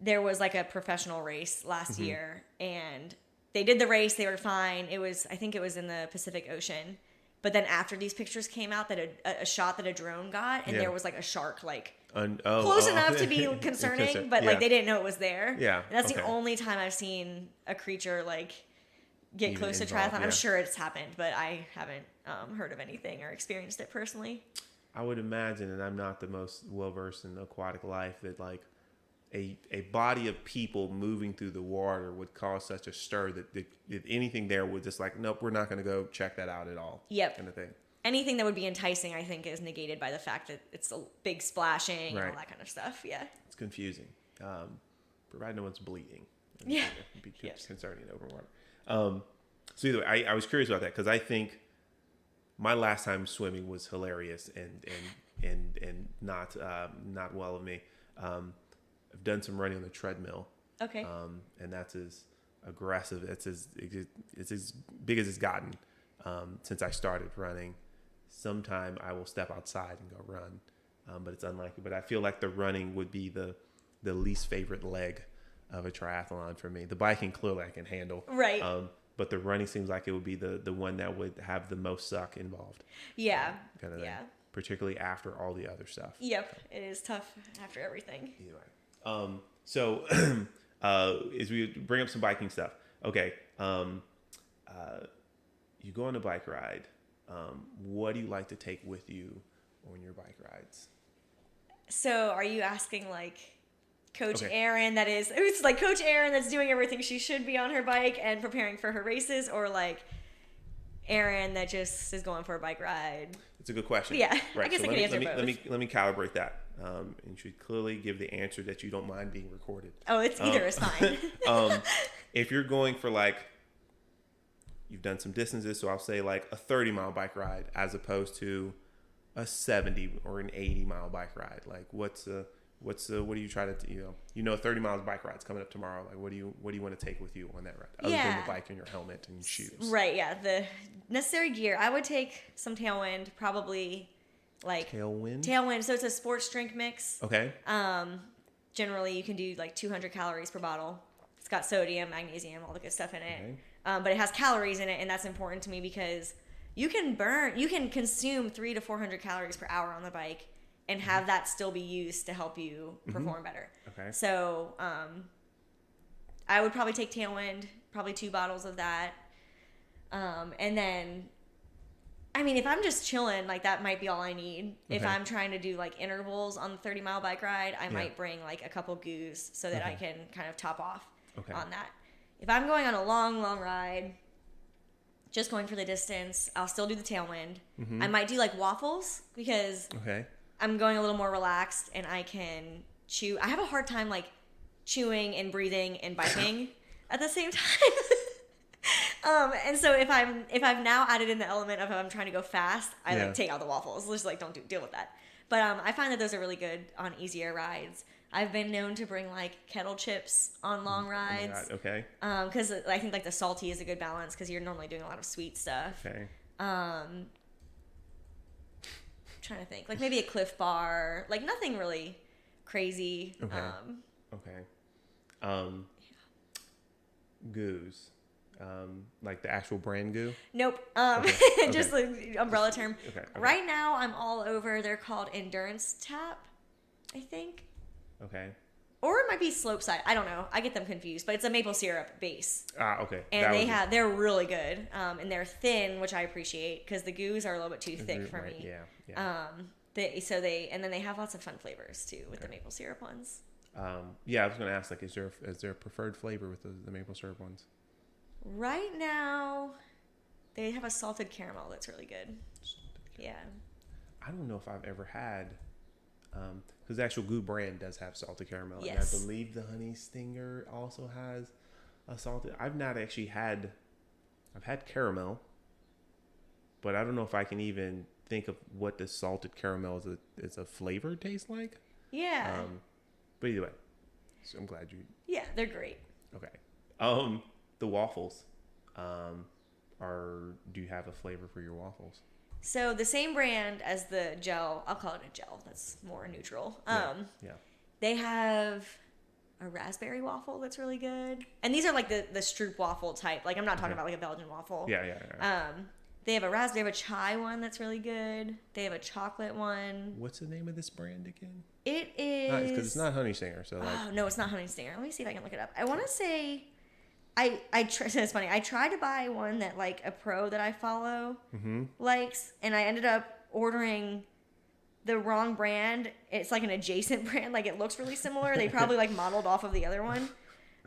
there was like a professional race last year, and they did the race. They were fine. I think it was in the Pacific Ocean. But then after these pictures came out, that a shot that a drone got, and there was like a shark close enough to be concerning, but like they didn't know it was there. Yeah. And that's the only time I've seen a creature like get Even close to involved, triathlon. I'm sure it's happened, but I haven't heard of anything or experienced it personally. I would imagine, and I'm not the most well versed in aquatic life, that like a body of people moving through the water would cause such a stir that anything there would just like, nope, we're not going to go check that out at all. Yep. Kind of thing. Anything that would be enticing, I think, is negated by the fact that it's a big splashing and all that kind of stuff. Yeah. It's confusing. Provided no one's bleeding. Yeah. It'd be too concerning in open water. So either way, I was curious about that because I think my last time swimming was hilarious and not well of me. I've done some running on the treadmill. Okay. And that's as aggressive. It's as big as it's gotten since I started running. Sometime I will step outside and go run, but it's unlikely. But I feel like the running would be the least favorite leg of a triathlon for me. The biking clearly I can handle. Right. But the running seems like it would be the one that would have the most suck involved. Yeah. Kind of thing. Particularly after all the other stuff. Yep. It is tough after everything. Either way. So as we bring up some biking stuff, okay. You go on a bike ride. What do you like to take with you on your bike rides? So are you asking like Coach Erin it's like Coach Erin that's doing everything she should be on her bike and preparing for her races, or like Erin that just is going for a bike ride? It's a good question. Yeah, right. I guess So I can answer both. let me calibrate that. And you should clearly give the answer that you don't mind being recorded. Oh, it's either is fine. If you're going for like, you've done some distances, so I'll say like a 30-mile bike ride as opposed to a 70 or an 80-mile bike ride. Like what do you try to, a 30 miles bike ride's coming up tomorrow. Like what do you want to take with you on that ride? Other than the bike and your helmet and shoes. Right. Yeah. The necessary gear. I would take some Tailwind, probably like Tailwind. So it's a sports drink mix. Okay. Generally you can do like 200 calories per bottle. It's got sodium, magnesium, all the good stuff in it. Okay. But it has calories in it, and that's important to me because you can consume 300 to 400 calories per hour on the bike and have that still be used to help you perform better. Okay. So I would probably take Tailwind, probably 2 bottles of that. And then, I mean, if I'm just chilling, like that might be all I need. Okay. If I'm trying to do like intervals on the 30-mile bike ride, I might bring like a couple goos so that I can kind of top off on that. If I'm going on a long, long ride, just going for the distance, I'll still do the Tailwind. I might do like waffles because I'm going a little more relaxed and I can chew. I have a hard time like chewing and breathing and biking at the same time. And so if I've now added in the element of I'm trying to go fast, I like take out the waffles. Just like don't deal with that. But I find that those are really good on easier rides. I've been known to bring like kettle chips on long rides. Okay. Because I think like the salty is a good balance because you're normally doing a lot of sweet stuff. Okay. trying to think. Like maybe a Cliff Bar. Like nothing really crazy. Okay. Goos. Like the actual brand goo? Nope. Okay. Just the umbrella term. Okay. Right now, I'm all over. They're called Endurance Tap, I think. Okay. Or it might be Slopeside. I don't know. I get them confused, but it's a maple syrup base. Okay. And they're really good. And they're thin, which I appreciate because the goos are a little bit too thick for me. Yeah. And then they have lots of fun flavors too with the maple syrup ones. I was going to ask, like, is there a preferred flavor with the maple syrup ones? Right now, they have a salted caramel that's really good. Yeah. I don't know if I've ever had, because the actual Goo brand does have salted caramel. Yes. And I believe the Honey Stinger also has a salted. I've not actually had. I've had caramel, but I don't know if I can even think of what the salted caramel is a flavor taste like. Yeah. But either way, so I'm glad you. Yeah, they're great. Okay. The waffles. Do you have a flavor for your waffles? So the same brand as the gel, I'll call it a gel. That's more neutral. Yeah. They have a raspberry waffle that's really good. And these are like the stroopwafel type. Like I'm not talking about like a Belgian waffle. Yeah. They have a chai one that's really good. They have a chocolate one. What's the name of this brand again? It is Because it's not Honey Stinger. So like. Oh no, it's not Honey Stinger. Let me see if I can look it up. I want to say. It's funny. I tried to buy one that like a pro that I follow likes, and I ended up ordering the wrong brand. It's like an adjacent brand. Like it looks really similar. They probably like modeled off of the other one.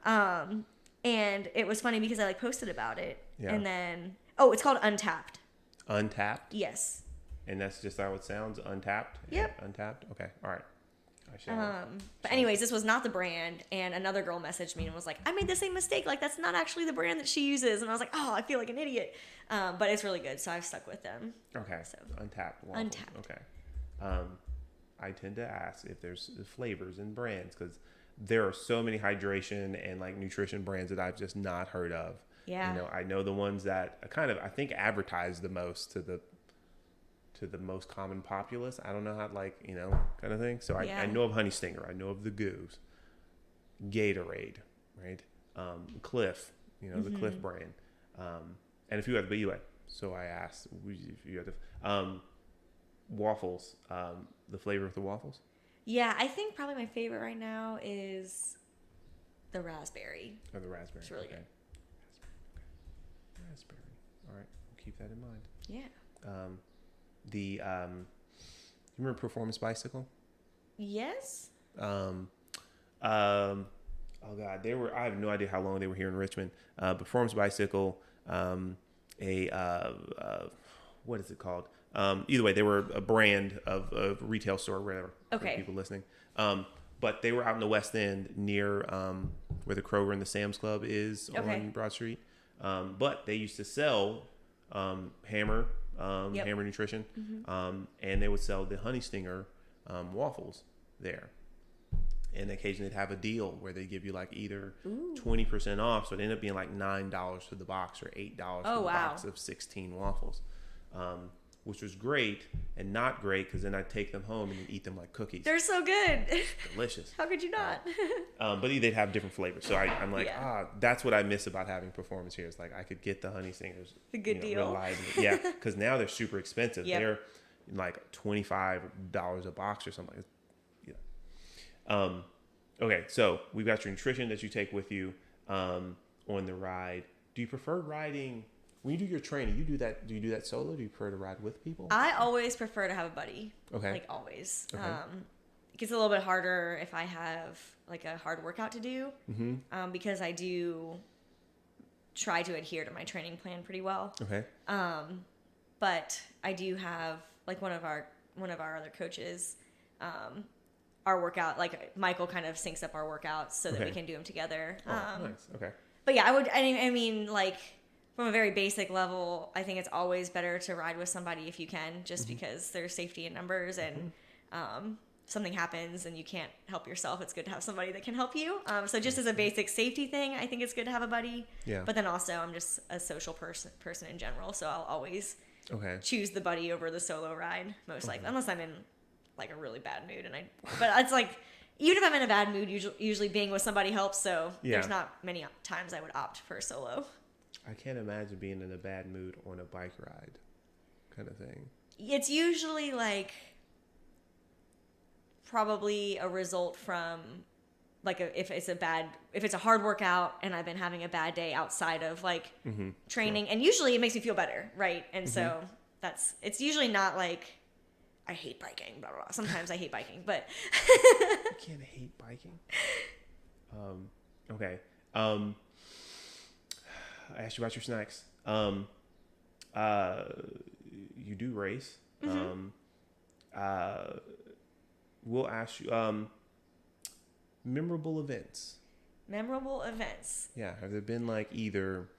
And it was funny because I like posted about it, and then it's called Untapped. Untapped? Yes. And that's just how it sounds. Untapped. Yep. Untapped. Okay. All right. But anyways, this was not the brand, and another girl messaged me and was like, I made the same mistake, like that's not actually the brand that she uses. And I was like, oh, I feel like an idiot. But it's really good, so I've stuck with them. Okay. So Untapped waffles. Untapped. Okay. I tend to ask if there's flavors and brands, because there are so many hydration and like nutrition brands that I've just not heard of. Yeah. I know the ones that I think advertise the most to the most common populace. I don't know how, kind of thing. So I know of Honey Stinger. I know of the Goos, Gatorade, right? Cliff, the Cliff brand, and a few other. But anyway, so I asked if you had waffles. The flavor of the waffles. Yeah, I think probably my favorite right now is the raspberry. Oh, the raspberry. It's really good. Raspberry. All right, we'll keep that in mind. Yeah. You remember Performance Bicycle? Yes. Oh God, I have no idea how long they were here in Richmond. Performance Bicycle, what is it called? Either way, they were a brand of a retail store, wherever. Okay. For people listening. But they were out in the West End near where the Kroger and the Sam's Club is on Broad Street. But they used to sell Hammer Nutrition, and they would sell the Honey Stinger waffles there. And occasionally they'd have a deal where they give you like either 20% off, so it ended up being like $9 for the box or $8 for the box of 16 waffles, which was great and not great because then I'd take them home and eat them like cookies. They're so good. Delicious. How could you not? But they'd have different flavors. So I'm like, that's what I miss about having Performance here. It's like I could get the Honey Stingers. The good deal. Reliably. Yeah, because now they're super expensive. Yep. They're like $25 a box or something. Okay, so we've got your nutrition that you take with you on the ride. Do you prefer riding... When you do your training, do you do that solo? Do you prefer to ride with people? I always prefer to have a buddy. Okay. Like always. Okay. It gets a little bit harder if I have like a hard workout to do, because I do try to adhere to my training plan pretty well. Okay. But I do have like one of our other coaches, our workout, like Michael kind of syncs up our workouts so that we can do them together. Nice. Okay. But yeah, I mean like. From a very basic level, I think it's always better to ride with somebody if you can, just because there's safety in numbers and something happens and you can't help yourself. It's good to have somebody that can help you. So just as a basic safety thing, I think it's good to have a buddy. Yeah. But then also I'm just a social person in general. So I'll always choose the buddy over the solo ride, most likely, unless I'm in like a really bad mood. But it's like, even if I'm in a bad mood, usually being with somebody helps. So there's not many times I would opt for solo. I can't imagine being in a bad mood on a bike ride kind of thing. It's usually like probably a result from like if it's a hard workout and I've been having a bad day outside of like training, and usually it makes me feel better, right? And so it's usually not like I hate biking, blah, blah, blah. Sometimes I hate biking, but you can't hate biking. Okay. I asked you about your snacks. You do race. We'll ask you memorable events. Memorable events. Yeah. Have there been like either,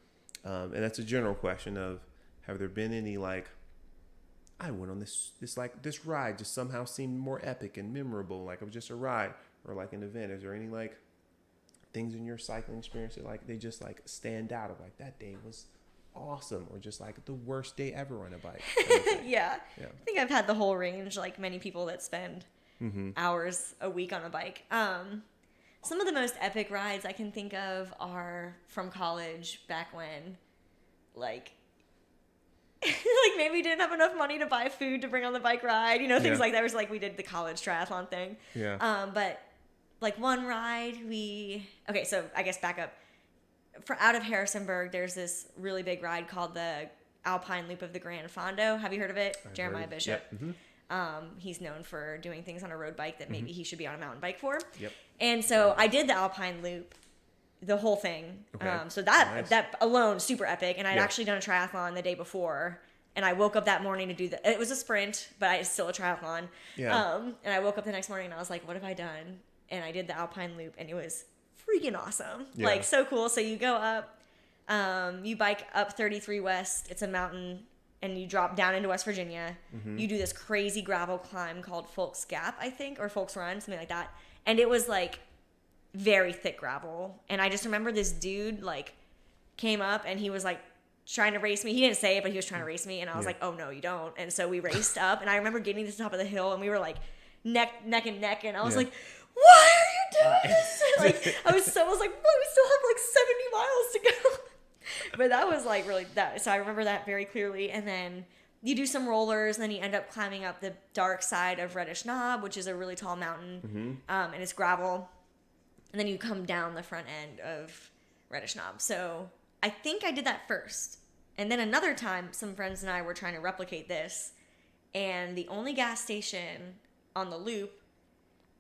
and that's a general question of, have there been any like, I went on this ride just somehow seemed more epic and memorable, like it was just a ride or like an event. Is there any like things in your cycling experience that like they just like stand out of like that day was awesome, or just like the worst day ever on a bike? Yeah. I think I've had the whole range, like many people that spend hours a week on a bike. Some of the most epic rides I can think of are from college, back when like like maybe didn't have enough money to buy food to bring on the bike ride, things like that. It was like we did the college triathlon thing. But like one ride so I guess back up. Out of Harrisonburg, there's this really big ride called the Alpine Loop of the Grand Fondo. Have you heard of it? Jeremiah Bishop. He's known for doing things on a road bike that maybe he should be on a mountain bike for. And so I did the Alpine Loop, the whole thing. So that alone, super epic. And I'd actually done a triathlon the day before. And I woke up that morning to do it was a sprint, but it's still a triathlon. And I woke up the next morning and I was like, what have I done? And I did the Alpine Loop, and it was freaking awesome. Like, so cool. So you go up, you bike up 33 West. It's a mountain, and you drop down into West Virginia. You do this crazy gravel climb called Folks Gap, I think, or Folks Run, something like that. And it was like very thick gravel. And I just remember this dude like came up and he was like trying to race me. He didn't say it, but he was trying to race me. And I was like, oh no, you don't. And so we raced up, and I remember getting to the top of the hill, and we were like neck and neck. And I was like, why are you doing this? Like, I was like, well, we still have like 70 miles to go. But that was like really that. So I remember that very clearly. And then you do some rollers, and then you end up climbing up the dark side of Reddish Knob, which is a really tall mountain, and it's gravel. And then you come down the front end of Reddish Knob. So I think I did that first. And then another time, some friends and I were trying to replicate this, and the only gas station on the loop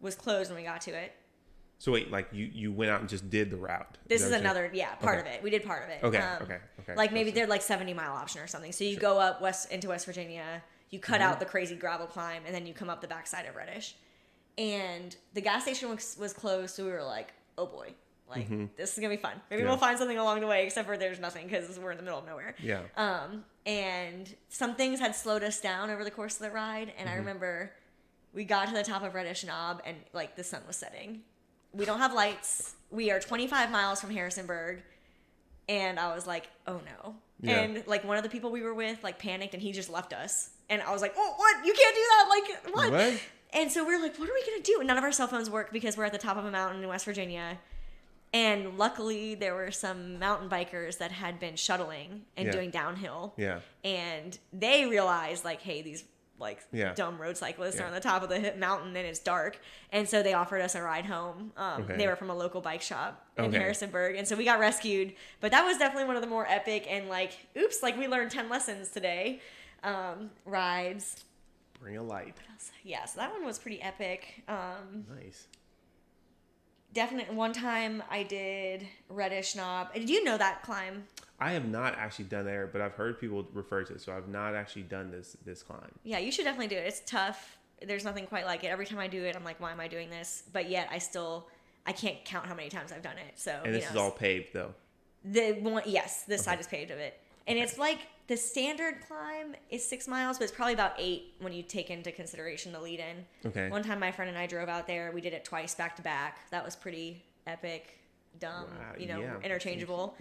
was closed when we got to it. So wait, like you went out and just did the route? This is another, part of it. We did part of it. Okay. Like maybe they're like 70-mile option or something. So you go up into West Virginia, you cut out the crazy gravel climb, and then you come up the backside of Reddish. And the gas station was closed, so we were like, oh boy, like this is gonna be fun. Maybe we'll find something along the way, except for there's nothing because we're in the middle of nowhere. And some things had slowed us down over the course of the ride, and I remember we got to the top of Reddish Knob, and like the sun was setting. We don't have lights. We are 25 miles from Harrisonburg. And I was like, oh no. And like one of the people we were with like panicked, and he just left us. And I was like, oh, what? You can't do that. Like, what? And so we're like, what are we going to do? And none of our cell phones work because we're at the top of a mountain in West Virginia. And luckily there were some mountain bikers that had been shuttling and doing downhill. And they realized like, hey, these dumb road cyclists are on the top of the mountain and it's dark. And so they offered us a ride home. They were from a local bike shop in Harrisonburg. And so we got rescued. But that was definitely one of the more epic and like, oops, like we learned 10 lessons today. Rides. Bring a light. Yeah, so that one was pretty epic. Nice. Definitely. One time I did Reddish Knob. Did you know that climb? I have not actually done there, but I've heard people refer to it, so I've not actually done this climb. Yeah, you should definitely do it. It's tough. There's nothing quite like it. Every time I do it, I'm like, why am I doing this? But yet I can't count how many times I've done it. So and this is all paved though. This side is paved of it, and it's like the standard climb is 6 miles, but it's probably about 8 when you take into consideration the lead in. Okay. One time my friend and I drove out there. We did it twice back to back. That was pretty epic. Dumb, interchangeable.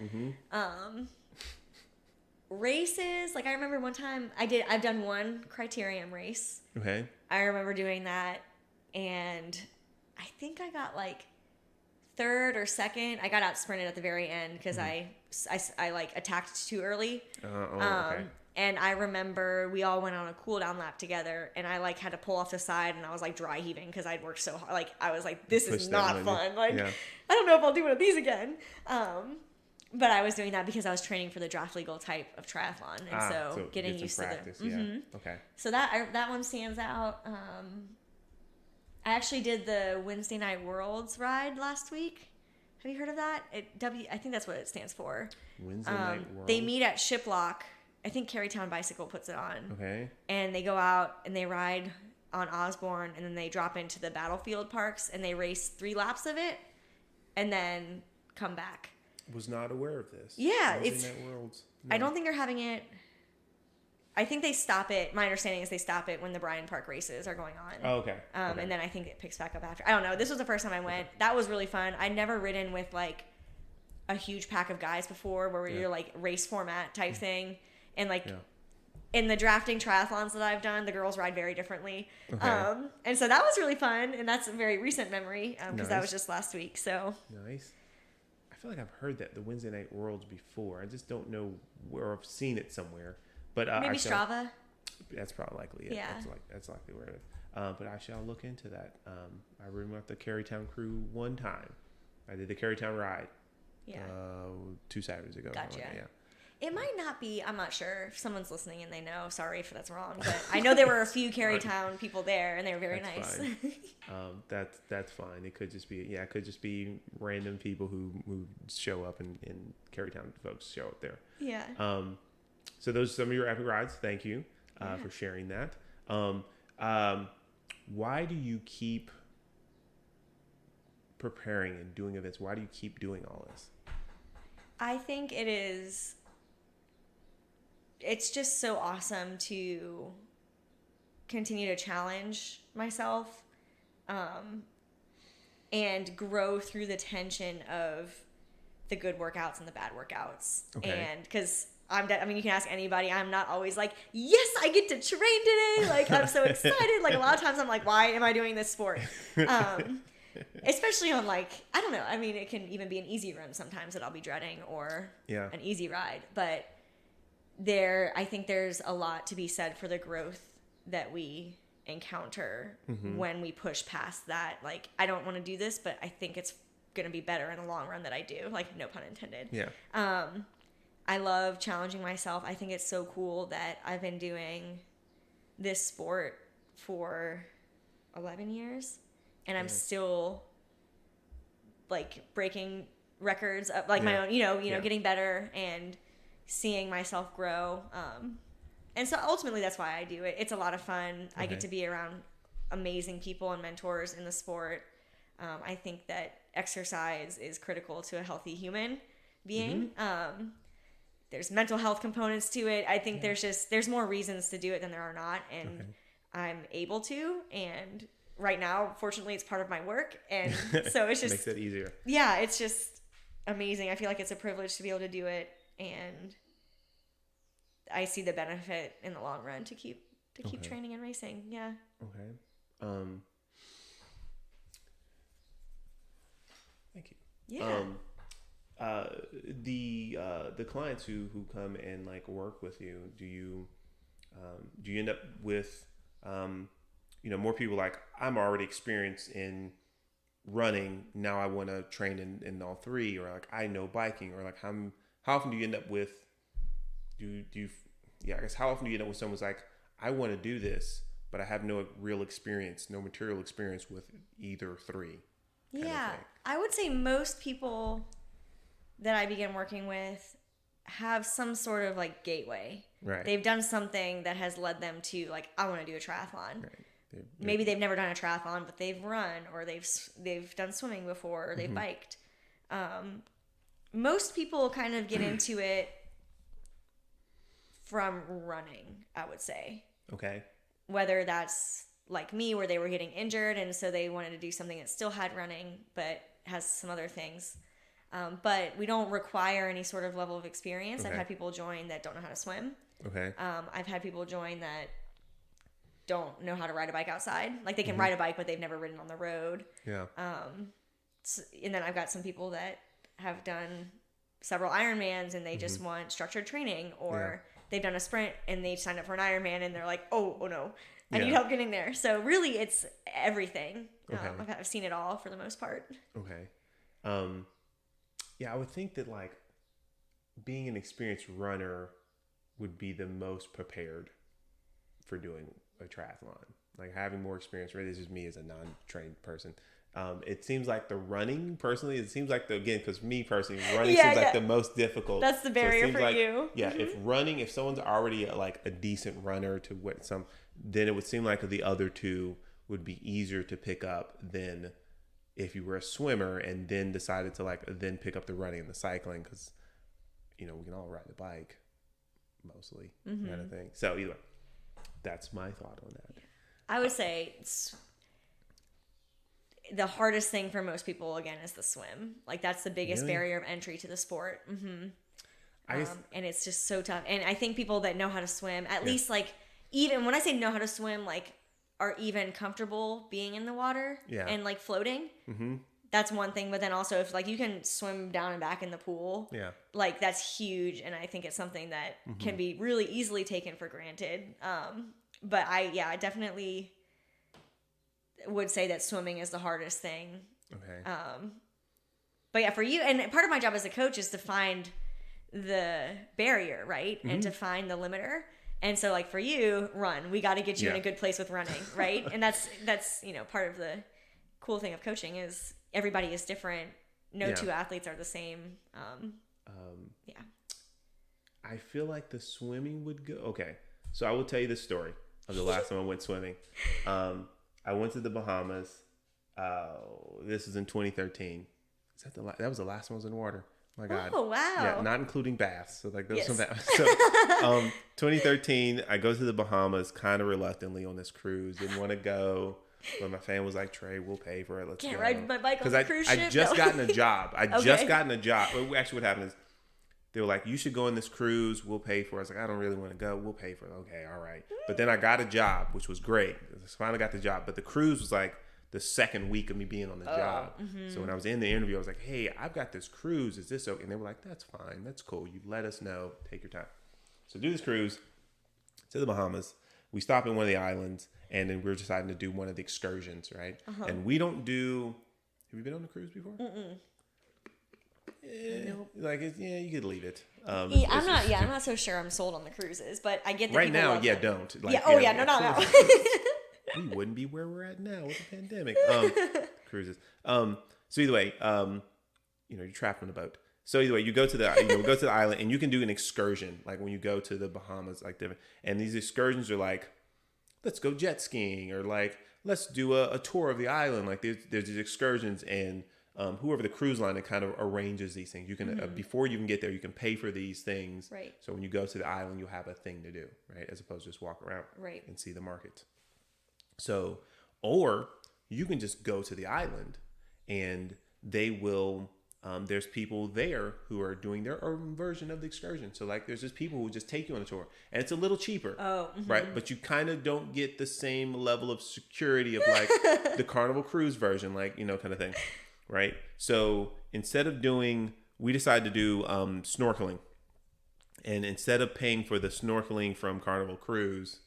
races, like I remember one time I've done one criterium race. Okay. I remember doing that, and I think I got like third or second. I got out sprinted at the very end because I like attacked too early. Okay. And I remember we all went on a cool down lap together, and I like had to pull off the side, and I was like dry heaving because I'd worked so hard. Like I was like, this is not fun. Like I don't know if I'll do one of these again. But I was doing that because I was training for the draft legal type of triathlon, and so getting used practice, to the. Yeah. Okay. So that one stands out. I actually did the Wednesday Night Worlds ride last week. Have you heard of that? I think that's what it stands for. Wednesday Night Worlds. They meet at Shiplock. I think Carytown Bicycle puts it on. Okay. And they go out and they ride on Osborne, and then they drop into the battlefield parks and they race 3 laps of it and then come back. Was not aware of this. Yeah, Wednesday Night Worlds. No. I don't think they're having it. I think they stop it. My understanding is they stop it when the Bryan Park races are going on. Oh, okay. And then I think it picks back up after. I don't know. This was the first time I went. Okay. That was really fun. I'd never ridden with like a huge pack of guys before, where you're like race format type thing. And like in the drafting triathlons that I've done, the girls ride very differently. Okay. And so that was really fun. And that's a very recent memory because that was just last week. So nice. I feel like I've heard that the Wednesday Night Worlds before. I just don't know where I've seen it somewhere. But maybe Strava. That's probably likely it. Yeah, that's likely where it is. But I shall look into that. I rode with the Carytown crew one time. I did the Carytown ride. Yeah. 2 Saturdays ago. Gotcha. Like, yeah. It might not be. I'm not sure if someone's listening and they know. Sorry if that's wrong, but I know there were a few Carytown people there, and they were very nice. That's fine. It could just be random people who show up and Carytown folks show up there. Yeah. So those are some of your epic rides. Thank you for sharing that. Why do you keep preparing and doing events? Why do you keep doing all this? I think it's just so awesome to continue to challenge myself and grow through the tension of the good workouts and the bad workouts. Okay. And because you can ask anybody, I'm not always like, yes, I get to train today. Like, I'm so excited. Like, a lot of times I'm like, why am I doing this sport? Especially on like, I don't know. I mean, it can even be an easy run sometimes that I'll be dreading or an easy ride. But I think there's a lot to be said for the growth that we encounter when we push past that. Like, I don't want to do this, but I think it's going to be better in the long run that I do. Like, no pun intended. Yeah. I love challenging myself. I think it's so cool that I've been doing this sport for 11 years and I'm still like breaking records of like my own, getting better and seeing myself grow. And so ultimately that's why I do it. It's a lot of fun. I get to be around amazing people and mentors in the sport. I think that exercise is critical to a healthy human being. There's mental health components to it. I think there's more reasons to do it than there are not. And I'm able to. And right now, fortunately, it's part of my work. And so it's just... makes it easier. Yeah, it's just amazing. I feel like it's a privilege to be able to do it. And I see the benefit in the long run to keep training and racing. Yeah. Okay. Thank you. Yeah. The clients who come and like work with you, do you end up with more people like, I'm already experienced in running, now I want to train in all three, or like I know biking, or like how often do you end up with how often do you end up with someone's like, I want to do this, but I have no real experience, no material experience with either three? Yeah, I would say most people that I begin working with have some sort of like gateway. Right. They've done something that has led them to like, I want to do a triathlon. Right. Maybe they've never done a triathlon, but they've run, or they've done swimming before, or they've biked. Most people kind of get into it from running, I would say. Okay. Whether that's like me, where they were getting injured and so they wanted to do something that still had running but has some other things. But we don't require any sort of level of experience. Okay. I've had people join that don't know how to swim. Okay. I've had people join that don't know how to ride a bike outside. Like they can ride a bike, but they've never ridden on the road. Yeah. And then I've got some people that have done several Ironmans and they just want structured training, or they've done a sprint and they signed up for an Ironman and they're like, oh no, I need help getting there. So really it's everything. Okay. I've seen it all for the most part. Okay. Yeah, I would think that like being an experienced runner would be the most prepared for doing a triathlon. Like having more experience, really, this is me as a non-trained person. It seems like the running, personally, it seems like because me personally, running seems like the most difficult. That's the barrier for you. Yeah, if someone's already like a decent runner to what then it would seem like the other two would be easier to pick up than if you were a swimmer and then decided to then pick up the running and the cycling, because we can all ride the bike mostly, kind of thing. So either way, that's my thought on that. I would say the hardest thing for most people, again, is the swim. Like that's the biggest barrier of entry to the sport. And it's just so tough. And I think people that know how to swim, at least like, even when I say know how to swim, like are even comfortable being in the water and like floating. That's one thing. But then also if like you can swim down and back in the pool, like that's huge. And I think it's something that can be really easily taken for granted. But I definitely would say that swimming is the hardest thing. Okay. But yeah, for you, and part of my job as a coach is to find the barrier, right? And to find the limiter. And so like for you, run. We got to get you in a good place with running, right? And that's part of the cool thing of coaching is everybody is different. No two athletes are the same. I feel like the swimming would go. Okay. So I will tell you the story of the last time I went swimming. I went to the Bahamas. This was in 2013. Is that was the last time I was in the water? My God. Oh, wow. Yeah, not including baths. So like those some baths. So 2013, I go to the Bahamas kind of reluctantly on this cruise. Didn't want to go. But my family was like, Trey, we'll pay for it. Let's Can't go. ride my bike on the cruise ship? I just gotten a job. Just gotten a job. Well, actually, what happened is they were like, you should go on this cruise. We'll pay for it. I was like, I don't really want to go. We'll pay for it. Okay, all right. But then I got a job, which was great. I finally got the job. But the cruise was like the second week of me being on the job. So when I was in the interview, I was like, hey, I've got this cruise. Is this okay? And they were like, that's fine. That's cool. You let us know. Take your time. So do this cruise to the Bahamas. We stop in one of the islands, and then we're deciding to do one of the excursions, right? And we don't do... Have you been on a cruise before? Nope. Like, you could leave it. I'm not so sure I'm sold on the cruises, but I get that right people now, love them. don't. Like, no. We wouldn't be where we're at now with the pandemic. Cruises. So either way, you're trapped on a boat. So either way, you go to the island, and you can do an excursion, like when you go to the Bahamas, like different. And these excursions are like, let's go jet skiing, or like let's do a tour of the island. Like there's these excursions, and whoever the cruise line that kind of arranges these things, you can before you can get there, you can pay for these things. Right. So when you go to the island, you'll have a thing to do, right, as opposed to just walk around and see the markets. So, or you can just go to the island, and they will. There's people there who are doing their own version of the excursion. So like there's just people who just take you on a tour, and it's a little cheaper, right? But you kind of don't get the same level of security of like the Carnival Cruise version, like, kind of thing, right? So instead of we decided to do snorkeling, and instead of paying for the snorkeling from Carnival Cruise,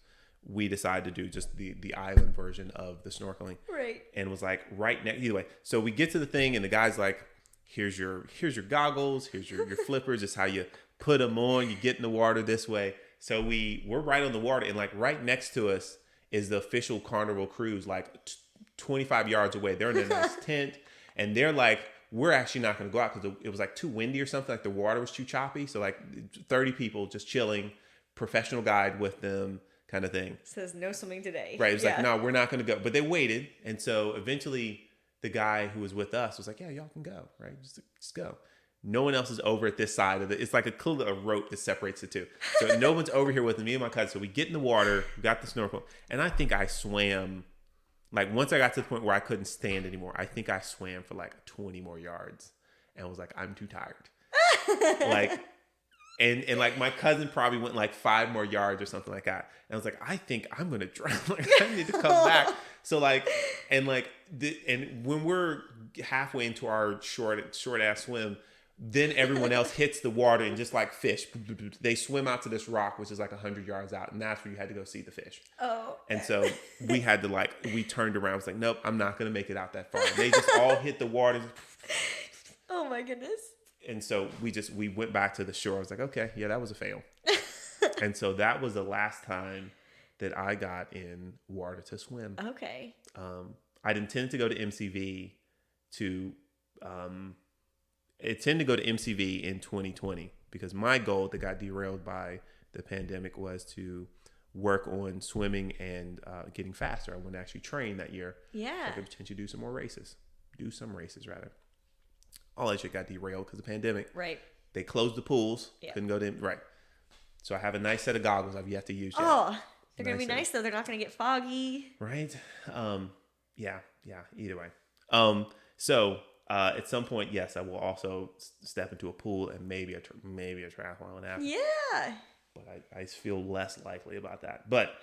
we decided to do just the island version of the snorkeling, right? And it was like right next. Either way, so we get to the thing, and the guy's like, Here's your goggles. Here's your flippers. It's how you put them on. You get in the water this way. So we're right on the water, and like right next to us is the official Carnival Cruise, like 25 yards away. They're in a nice tent, and they're like, we're actually not going to go out because it was like too windy or something. Like the water was too choppy. So like 30 people just chilling, professional guide with them, kind of thing. Says no swimming today. Right. It was like, no, we're not going to go. But they waited, and so eventually the guy who was with us was like, yeah, y'all can go, right? Just go. No one else is over at this side of it. It's like a rope that separates the two. So no one's over here with me and my cousin. So we get in the water, we got the snorkel, and I think I swam, like once I got to the point where I couldn't stand anymore, I think I swam for like 20 more yards. and was like, I'm too tired. Like, and like my cousin probably went like 5 more yards or something like that. And I was like, I think I'm going to drown. Like, I need to come back. So like, and when we're halfway into our short ass swim, then everyone else hits the water and just like fish. They swim out to this rock, which is like 100 yards out. And that's where you had to go see the fish. Oh. And so we had to we turned around. I was like, nope, I'm not going to make it out that far. And they just all hit the water. Oh my goodness. And so we went back to the shore. I was like, okay, yeah, that was a fail. And so that was the last time that I got in water to swim. Okay. I'd intended to go to MCV in 2020 because my goal that got derailed by the pandemic was to work on swimming and getting faster. I wanted to actually train that year. Yeah. So I could potentially do some races. All that shit got derailed because of the pandemic. Right. They closed the pools. Yeah. Couldn't go to right. So I have a nice set of goggles I've yet to use yet. Oh, they're going to be nice though. They're not going to get foggy. Right. Yeah. Either way. So at some point, yes, I will also step into a pool and maybe a triathlon after. Yeah. But I feel less likely about that. But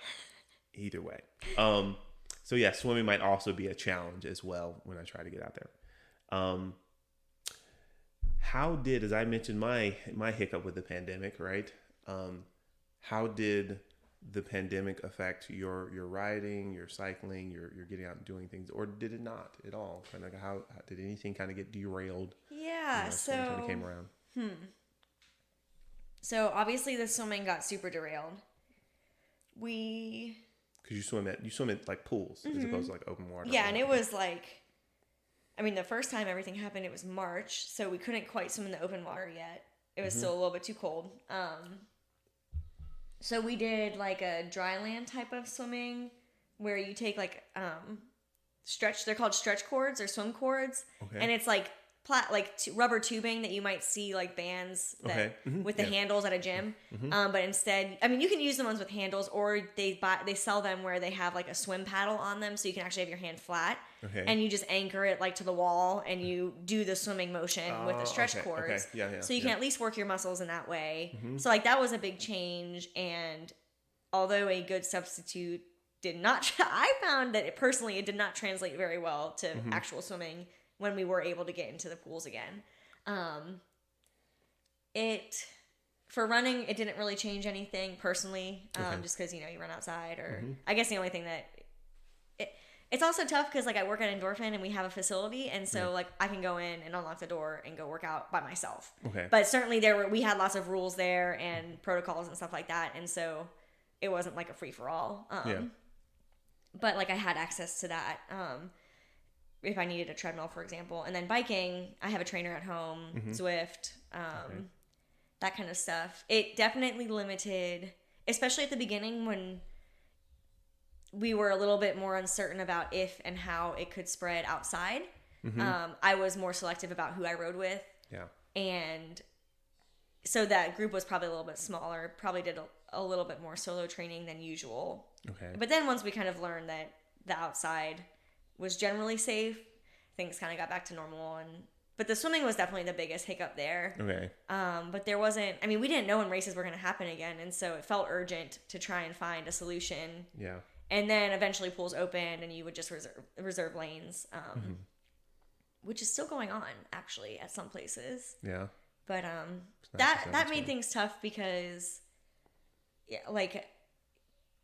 either way. So yeah, swimming might also be a challenge as well when I try to get out there. How did, as I mentioned, my hiccup with the pandemic, right? How did the pandemic affect your riding, your cycling, your getting out and doing things, or did it not at all? Kind of like how did anything kind of get derailed? Yeah, when it came around. So obviously the swimming got super derailed. Because you swim at like pools as opposed to like open water. Yeah, and it was like, I mean, the first time everything happened, it was March, so we couldn't quite swim in the open water yet. It was still a little bit too cold. So we did like a dry land type of swimming where you take like they're called stretch cords or swim cords. Okay. And it's like rubber tubing that you might see like bands that with the handles at a gym. But instead, I mean, you can use the ones with handles, or they sell them where they have like a swim paddle on them, so you can actually have your hand flat. Okay. And you just anchor it like to the wall, and you do the swimming motion with the stretch cords. Okay. Yeah. So you can at least work your muscles in that way. So like that was a big change, and although a good substitute did not, I found that it did not translate very well to actual swimming when we were able to get into the pools again. For running, it didn't really change anything personally, just because, you run outside, or I guess the only thing that it's also tough because like I work at Endorphin and we have a facility, and so like I can go in and unlock the door and go work out by myself. Okay. But certainly we had lots of rules there and protocols and stuff like that, and so it wasn't like a free for all. But like I had access to that. If I needed a treadmill, for example. And then biking, I have a trainer at home, Zwift, that kind of stuff. It definitely limited, especially at the beginning when we were a little bit more uncertain about if and how it could spread outside. I was more selective about who I rode with. Yeah. And so that group was probably a little bit smaller, probably did a little bit more solo training than usual. Okay. But then once we kind of learned that the outside was generally safe, things kind of got back to normal, but the swimming was definitely the biggest hiccup there. Okay. But there wasn't, I mean, we didn't know when races were going to happen again, and so it felt urgent to try and find a solution. Yeah. And then eventually pools opened and you would just reserve lanes, which is still going on actually at some places. Yeah. But that made things tough because like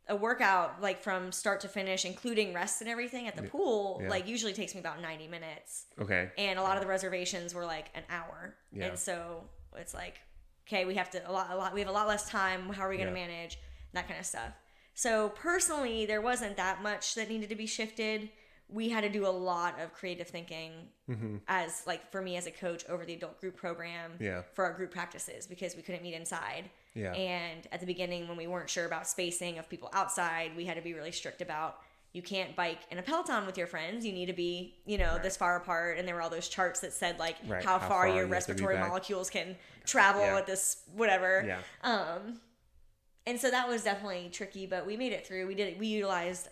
a workout like from start to finish, including rest and everything at the pool, like usually takes me about 90 minutes. Okay. And a lot of the reservations were like an hour. Yeah. And so it's like, okay, we have a lot less time. How are we going to manage that kind of stuff? So personally, there wasn't that much that needed to be shifted. We had to do a lot of creative thinking as like for me as a coach over the adult group program for our group practices, because we couldn't meet inside. Yeah. And at the beginning, when we weren't sure about spacing of people outside, we had to be really strict about, you can't bike in a Peloton with your friends. You need to be, this far apart. And there were all those charts that said like how far your respiratory molecules can travel at this whatever. Yeah. And so that was definitely tricky, but we made it through. We utilized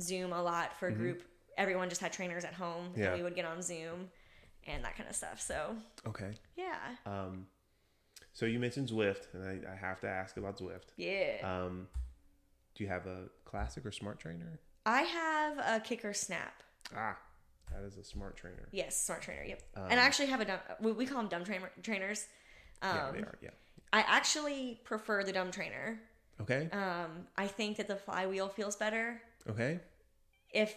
Zoom a lot for group. Everyone just had trainers at home, and we would get on Zoom. and that kind of stuff. So Okay. yeah. So you mentioned Zwift, and I have to ask about Zwift. Yeah. Do you have a classic or smart trainer? I have a Kicker Snap. Ah, that is a smart trainer. Yes, smart trainer. Yep. And I actually have a dumb. We call them dumb trainers. Yeah, they are. Yeah. I actually prefer the dumb trainer. Okay. I think that the flywheel feels better. Okay. If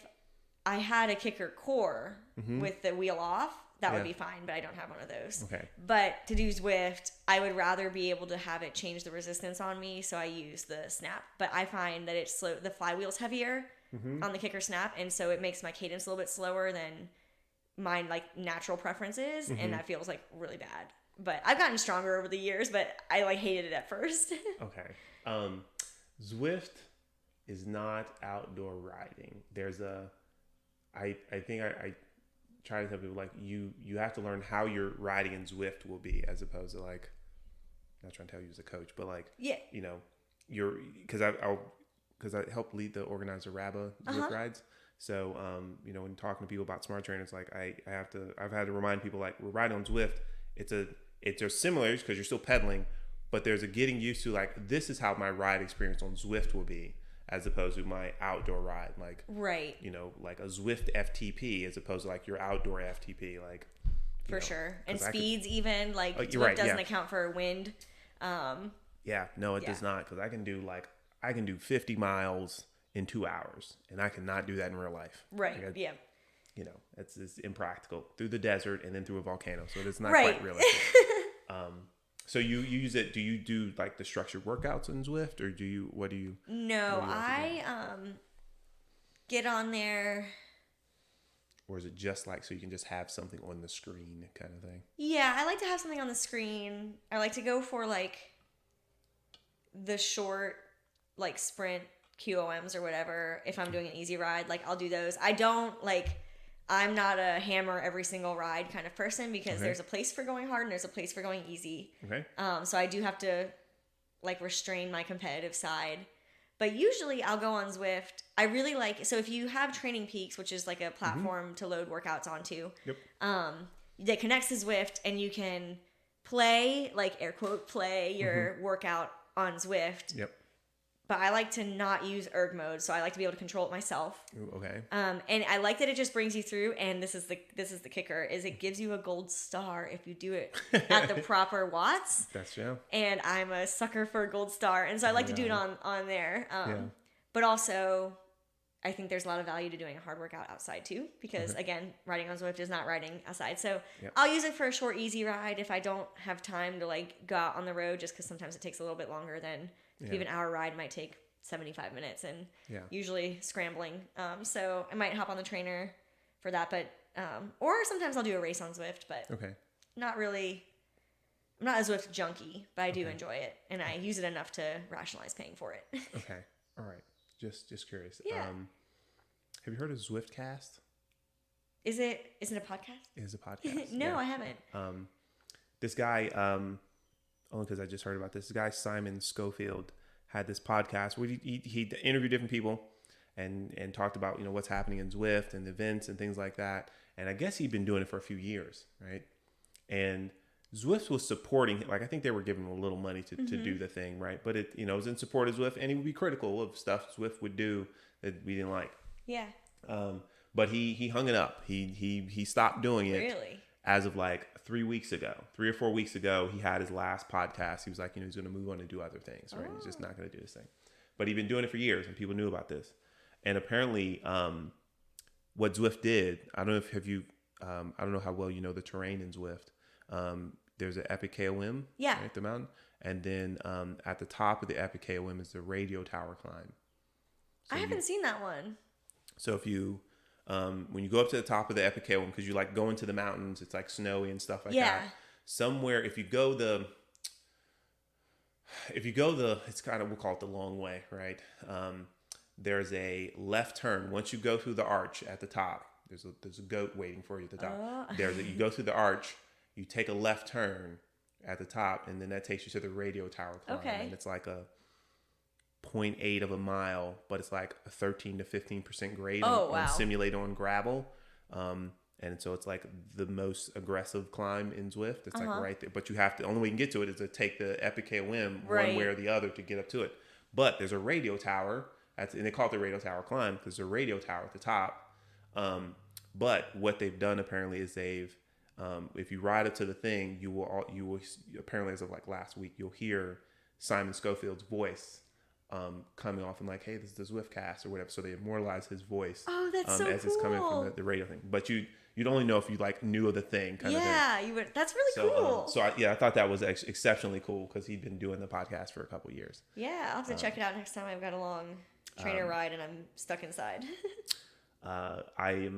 I had a Kicker core with the wheel off, that would be fine, but I don't have one of those. Okay. But to do Zwift, I would rather be able to have it change the resistance on me, so I use the Snap. But I find that it's slow. The flywheel's heavier on the Kicker Snap, and so it makes my cadence a little bit slower than my like natural preferences, and that feels like really bad. But I've gotten stronger over the years, but I like hated it at first. Okay. Zwift is not outdoor riding. There's I think I try to tell people like you have to learn how your riding in Zwift will be, as opposed to like, I'm not trying to tell you as a coach, but like, you know, because I helped lead the organizer RABA Zwift rides. So, you know, when talking to people about smart trainers, like I've had to remind people like we're riding on Zwift. It's similar because you're still pedaling, but there's a getting used to like, this is how my ride experience on Zwift will be, as opposed to my outdoor ride, like, right, you know, like a Zwift FTP as opposed to like your outdoor FTP, like, for sure. And speeds even like Zwift right, doesn't account for wind. Yeah, no, it does not, because I can do 50 miles in 2 hours, and I cannot do that in real life. Right. Like yeah. You know, it's impractical through the desert and then through a volcano, so it's not quite realistic. So you use it? Do you do like the structured workouts in Zwift, or what do you? No, I get on there. Or is it just like so you can just have something on the screen kind of thing? Yeah, I like to have something on the screen. I like to go for like the short, like sprint QOMs or whatever. If I'm doing an easy ride, like I'll do those. I'm not a hammer every single ride kind of person, because there's a place for going hard and there's a place for going easy. Okay. So I do have to like restrain my competitive side. But usually I'll go on Zwift. I really like, so if you have Training Peaks, which is like a platform to load workouts onto, that connects to Zwift, and you can play, like air quote, play your workout on Zwift. Yep. But I like to not use erg mode, so I like to be able to control it myself. Ooh, okay. And I like that it just brings you through. And this is the kicker: is it gives you a gold star if you do it at the proper watts. That's true. And I'm a sucker for a gold star, and so I like to do it on there. But also, I think there's a lot of value to doing a hard workout outside too, because again, riding on Zwift is not riding outside. So I'll use it for a short, easy ride if I don't have time to like go out on the road, just because sometimes it takes a little bit longer than. If you have an hour ride, might take 75 minutes, and usually scrambling. So I might hop on the trainer for that, but or sometimes I'll do a race on Zwift, but not really. I'm not a Zwift junkie, but I do enjoy it, and I use it enough to rationalize paying for it. Okay, all right. Just curious. Yeah. Have you heard of Zwiftcast? Is it a podcast? It is a podcast. No, I haven't. This guy, only because I just heard about this guy, Simon Schofield, had this podcast where he interviewed different people and talked about, you know, what's happening in Zwift and events and things like that. And I guess he'd been doing it for a few years, right? And Zwift was supporting him. Like, I think they were giving him a little money to do the thing, right? But it, you know, was in support of Zwift, and he would be critical of stuff Zwift would do that we didn't like. Yeah. But he hung it up. He stopped doing it. Really? As of like 3 or 4 weeks ago, he had his last podcast. He was like, you know, he's going to move on and do other things, right? He's just not going to do this thing. But he'd been doing it for years, and people knew about this. And apparently, what Zwift did, I don't know how well you know the terrain in Zwift. There's an epic KOM, right, the mountain, and then at the top of the epic KOM is the radio tower climb. So I haven't seen that one. So if you when you go up to the top of the epic KOM, because you like go into the mountains, it's like snowy and stuff like that. Somewhere, if you go the, it's kind of, we'll call it the long way, right? There's a left turn. Once you go through the arch at the top, there's a goat waiting for you at the top. You go through the arch, you take a left turn at the top, and then that takes you to the radio tower climb. Okay. And it's like a 0.8 of a mile, but it's like a 13 to 15% grade on simulated on gravel. And so it's like the most aggressive climb in Zwift. It's like right there. But you have to, the only way you can get to it is to take the Epic KOM one way or the other to get up to it. But there's a radio tower, and they call it the radio tower climb because there's a radio tower at the top. But what they've done apparently is if you ride up to the thing, you will apparently, as of like last week, you'll hear Simon Schofield's voice coming off and like, hey, this is the Zwift cast or whatever. So they immortalize his voice. Oh, that's so as cool. it's coming from the radio thing. But you'd only know if you like knew of the thing kind of thing. Yeah, you would. That's really cool. I thought that was exceptionally cool because he'd been doing the podcast for a couple of years. Yeah, I'll have to check it out next time I've got a long trainer ride and I'm stuck inside. I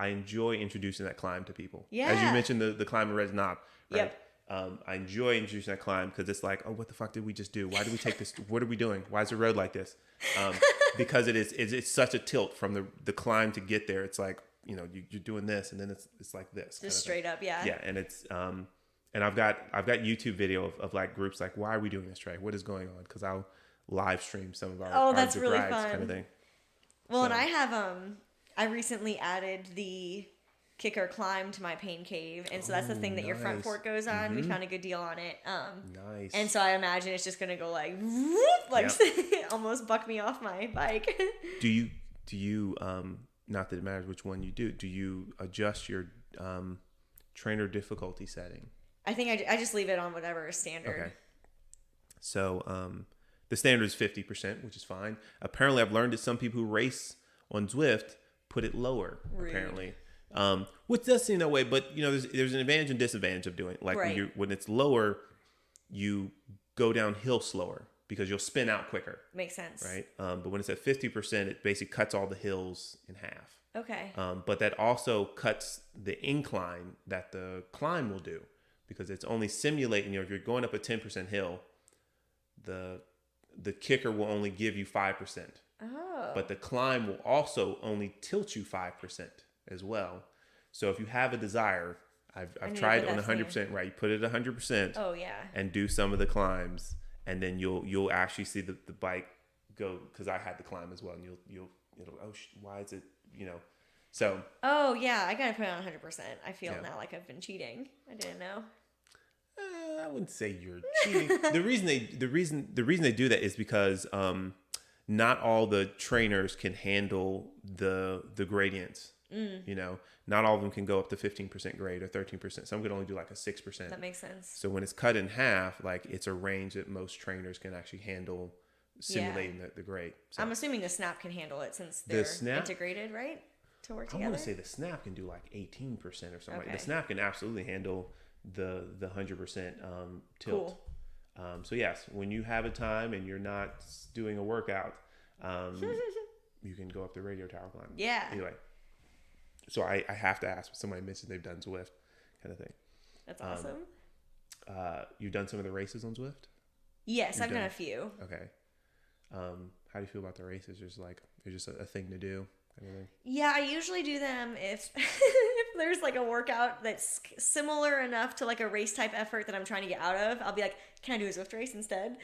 enjoy introducing that climb to people. Yeah. As you mentioned, the climb in Red's Knob. Right? Yep. I enjoy introducing that climb because it's like, oh, what the fuck did we just do? Why did we take this? What are we doing? Why is the road like this? Because it's such a tilt from the climb to get there. It's like, you're doing this and then it's like this. Just straight up, yeah. Yeah, and it's and I've got YouTube video of like groups like, why are we doing this, Trey? What is going on? Because I'll live stream some of our that's our really rides fun. kind of thing. Well, and I have I recently added the kicker climb to my pain cave, and so that's the thing that your front fork goes on. We found a good deal on it. Nice. And so I imagine it's just gonna go like almost buck me off my bike. Do you not that it matters which one you do you adjust your trainer difficulty setting? I think I just leave it on whatever is standard. Okay. So the standard is 50%, which is fine. Apparently I've learned that some people who race on Zwift put it lower. Rude. Apparently. Which does seem that way, but there's an advantage and disadvantage of doing it. Like when it's lower, you go downhill slower because you'll spin out quicker. Makes sense. Right. But when it's at 50%, it basically cuts all the hills in half. Okay. But that also cuts the incline that the climb will do because it's only simulating, if you're going up a 10% hill, the kicker will only give you 5%. Oh. But the climb will also only tilt you 5% as well. So if you have a desire, I've tried on 100%, right? You put it at 100%. Oh yeah. And do some of the climbs, and then you'll actually see the bike go, because I had the climb as well, and you'll why is it, so. Oh yeah, I gotta put it on 100%. I feel now like I've been cheating. I didn't know. I wouldn't say you're cheating. the reason they do that is because not all the trainers can handle the gradients. Not all of them can go up to 15% grade or 13%. Some can only do like a 6%. That makes sense. So when it's cut in half, like it's a range that most trainers can actually handle simulating the grade. So I'm assuming the snap can handle it since they're integrated, right? To work together. I want to say the snap can do like 18% or something. Okay. Like the snap can absolutely handle the 100% tilt. Cool. So yes, when you have a time and you're not doing a workout, you can go up the radio tower climb. Yeah. Anyway. So I have to ask, somebody mentioned they've done Zwift kind of thing. That's awesome. You've done some of the races on Zwift? Yes, I've done a few. Okay. How do you feel about the races? They're just a thing to do kind of thing? Yeah, I usually do them if there's like a workout that's similar enough to like a race type effort that I'm trying to get out of. I'll be like, can I do a Zwift race instead?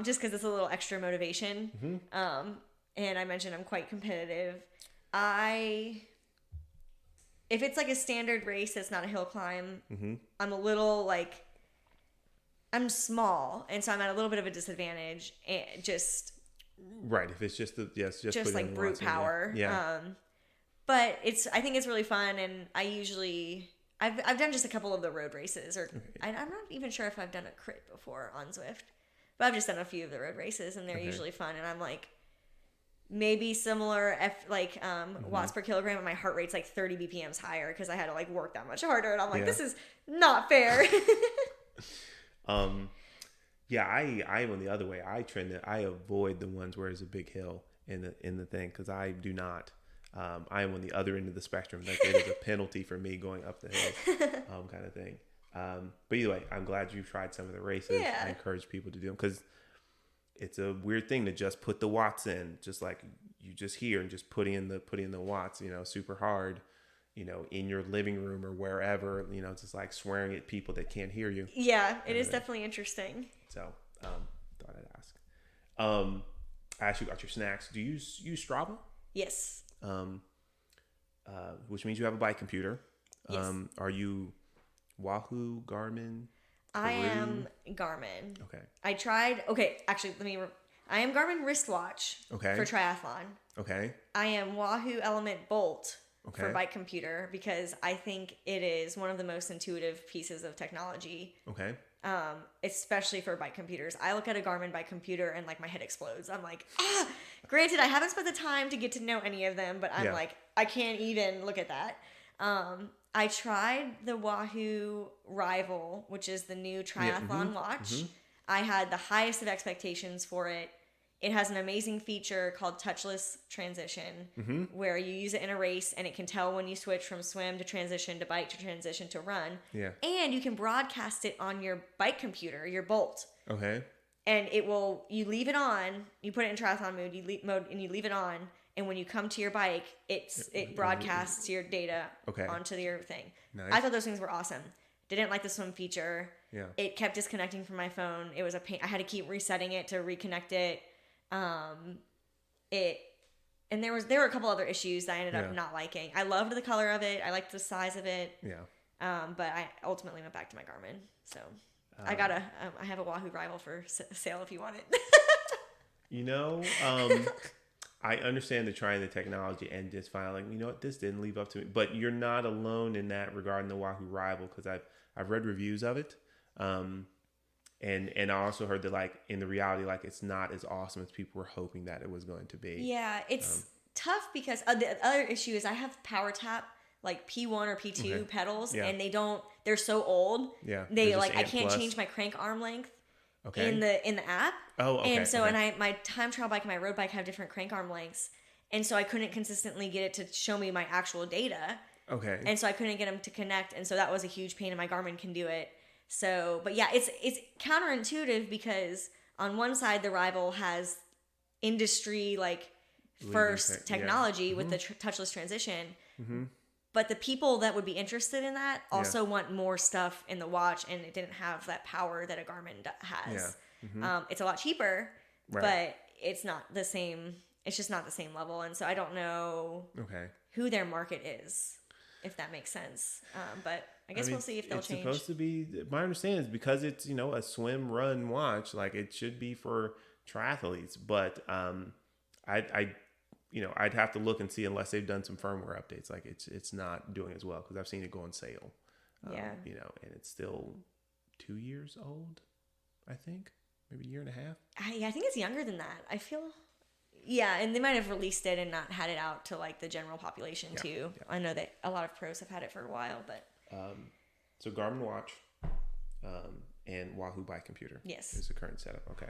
Just because it's a little extra motivation. Mm-hmm. And I mentioned I'm quite competitive. If it's like a standard race that's not a hill climb, mm-hmm. I'm a little like, I'm small, and so I'm at a little bit of a disadvantage. And right. If it's just just like brute power. Yeah. But I think it's really fun, and I've done just a couple of the road races, or I'm not even sure if I've done a crit before on Zwift, but I've just done a few of the road races, and they're usually fun, and I'm like. Maybe similar watts per kilogram, and my heart rate's like 30 BPMs higher because I had to like work that much harder, and I'm like, this is not fair. Yeah, I went the other way. I avoid the ones where there's a big hill in the thing because I do not. I am on the other end of the spectrum. Like it is a penalty for me going up the hill, kind of thing. But either way, I'm glad you've tried some of the races. Yeah. I encourage people to do them because. It's a weird thing to just put the watts in, just like you just hear and just put in the watts, super hard, in your living room or wherever, just like swearing at people that can't hear you. Yeah, it is definitely interesting. So, thought I'd ask. I asked you about your snacks. Do you use Strava? Yes. which means you have a bike computer. Yes. Are you Wahoo, Garmin, I Peru? am Garmin. Okay. I tried. Okay, actually, I am Garmin wristwatch Okay. for triathlon. Okay. I am Wahoo Element Bolt for Okay. bike computer because I think it is one of the most intuitive pieces of technology. Okay. Especially for bike computers. I look at a Garmin bike computer and like my head explodes. I'm like, ah. Granted, I haven't spent the time to get to know any of them, but I'm like, I can't even look at that. I tried the Wahoo Rival, which is the new triathlon watch. Mm-hmm. I had the highest of expectations for it. It has an amazing feature called touchless transition, where you use it in a race and it can tell when you switch from swim to transition to bike to transition to run. Yeah. And you can broadcast it on your bike computer, your Bolt. Okay. And you leave it on, you put it in triathlon mode, and you leave it on. And when you come to your bike, it broadcasts your data onto your thing. Nice. I thought those things were awesome. Didn't like the swim feature. Yeah. It kept disconnecting from my phone. It was a pain. I had to keep resetting it to reconnect it. And there were a couple other issues that I ended up not liking. I loved the color of it. I liked the size of it. Yeah. But I ultimately went back to my Garmin. So I have a Wahoo Rival for sale if you want it. I understand the trying the technology and just finally, like, this didn't live up to me. But you're not alone in that regarding the Wahoo Rival, because I've read reviews of it. And I also heard that, like, in the reality, like, it's not as awesome as people were hoping that it was going to be. Yeah, it's tough because the other issue is I have Power Tap, like P1 or P2 pedals, and they're so old. Yeah. I can't change my crank arm length in the app. Oh, okay. And so, my time trial bike and my road bike have different crank arm lengths. And so I couldn't consistently get it to show me my actual data. Okay. And so I couldn't get them to connect. And so that was a huge pain, and my Garmin can do it. So, but yeah, it's counterintuitive because on one side, the Rival has industry like first technology with the touchless transition. Mm-hmm. But the people that would be interested in that also want more stuff in the watch, and it didn't have that power that a Garmin has. Yeah. Mm-hmm. It's a lot cheaper, but it's not the same. It's just not the same level. And so I don't know who their market is, if that makes sense. But I guess we'll see if they'll change. It's supposed to be, my understanding is because it's, a swim run watch, like it should be for triathletes, but I'd have to look and see unless they've done some firmware updates. Like it's not doing as well because I've seen it go on sale. And it's still 2 years old, I think, maybe a year and a half. I think it's younger than that. I feel, and they might have released it and not had it out to like the general population too. Yeah. I know that a lot of pros have had it for a while, but so Garmin watch, and Wahoo bike computer. Yes, is the current setup. Okay.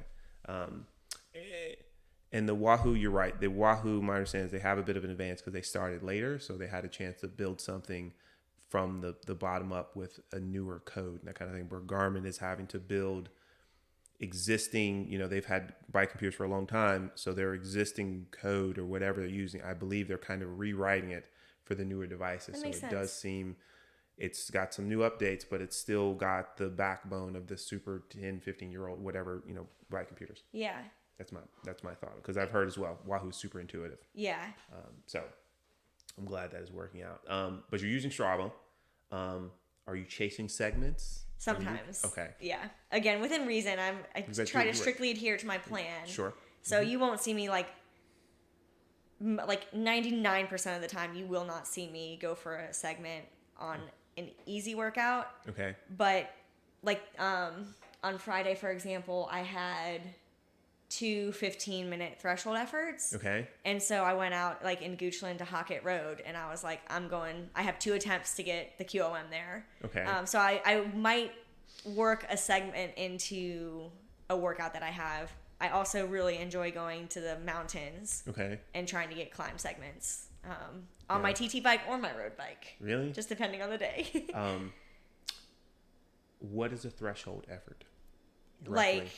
And the Wahoo, you're right. The Wahoo, my understanding is they have a bit of an advance because they started later, so they had a chance to build something from the bottom up with a newer code and that kind of thing. Where Garmin is having to build existing, they've had bike computers for a long time, so their existing code or whatever they're using, I believe they're kind of rewriting it for the newer devices. That makes sense. Does seem it's got some new updates, but it's still got the backbone of the super 10, 15-year-old, whatever, bike computers. Yeah. That's my thought, because I've heard as well, Wahoo's super intuitive. Yeah. So I'm glad that is working out. But you're using Strava. Are you chasing segments? Sometimes. Okay. Yeah. Again, within reason, I try to strictly adhere to my plan. Sure. So you won't see me like 99% of the time, you will not see me go for a segment on an easy workout. Okay. But like on Friday, for example, I had 2 15-minute threshold efforts. Okay. And so I went out like in Goochland to Hockett Road, and I was like, I have 2 attempts to get the QOM there. Okay. So I might work a segment into a workout that I have. I also really enjoy going to the mountains. Okay. And trying to get climb segments on my TT bike or my road bike. Really? Just depending on the day. What is a threshold effort? Roughly? Like,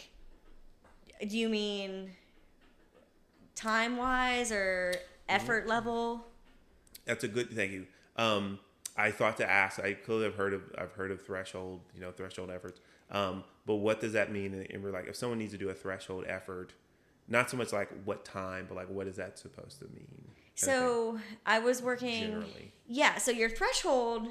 do you mean time-wise or effort level? That's a good. Thank you. I thought to ask. I could have heard of. I've heard of threshold. Threshold efforts. But what does that mean? And we're like, if someone needs to do a threshold effort, not so much like what time, but like what is that supposed to mean? So I was working. Generally. Yeah. So your threshold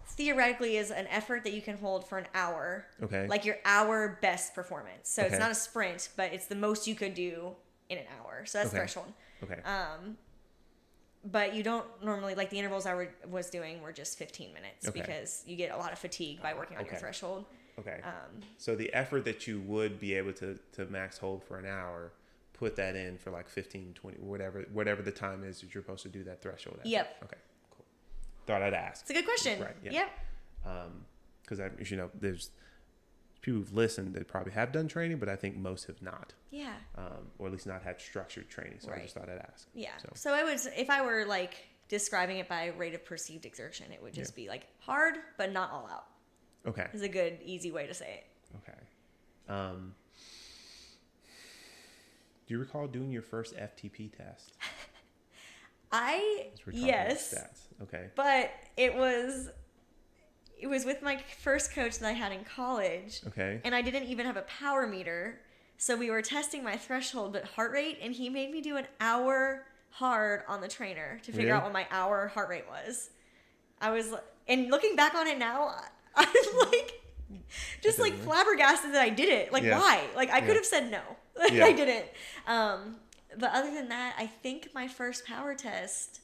theoretically is an effort that you can hold for an hour. Okay. Like your hour best performance. So it's Okay. not a sprint, but it's the most you could do in an hour. So that's threshold. Okay. But you don't normally, like the intervals I was doing were just 15 minutes because you get a lot of fatigue by working on your threshold. Okay. So the effort that you would be able to max hold for an hour, put that in for like 15, 20, whatever the time is that you're supposed to do that threshold effort. Yep. Okay, cool. Thought I'd ask. It's a good question. Right, yeah. Yep. Because, you know, there's people who've listened that probably have done training, but I think most have not. Yeah. Or at least not had structured training. So I just thought I'd ask. Yeah. So it was, if I were like describing it by rate of perceived exertion, it would just be like hard, but not all out. Okay. Is a good, easy way to say it. Okay. Do you recall doing your first FTP test? Yes. Okay. But it was with my first coach that I had in college. Okay. And I didn't even have a power meter. So we were testing my threshold, but heart rate, and he made me do an hour hard on the trainer to figure out what my hour heart rate was. And looking back on it now, I'm like, just like flabbergasted that I did it. Like, why? Like, I could have said no. I didn't. But other than that, I think my first power test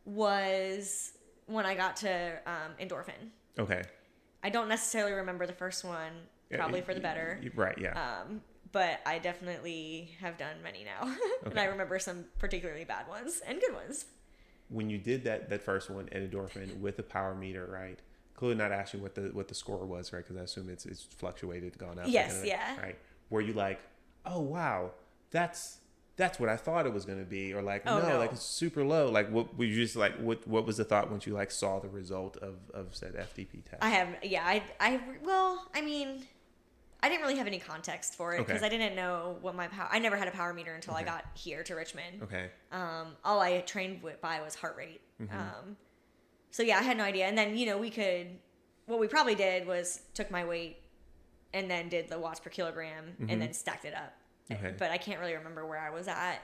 was when I got to Endorphin. Okay. I don't necessarily remember the first one, probably for the better. Right, yeah. But I definitely have done many now. And I remember some particularly bad ones and good ones. When you did that first one at Endorphin with the power meter, right? Clearly not asking what the score was, right? Because I assume it's fluctuated, gone up. Yes, yeah. Right. Were you like, oh wow, that's what I thought it was going to be, or like no, like it's super low. Like what were you just like? What was the thought once you like saw the result of said FTP test? I didn't really have any context for it because I didn't know what I never had a power meter until I got here to Richmond. Okay. All I trained by was heart rate. So yeah, I had no idea. And then, what we probably did was took my weight and then did the watts per kilogram and then stacked it up. Okay. But I can't really remember where I was at.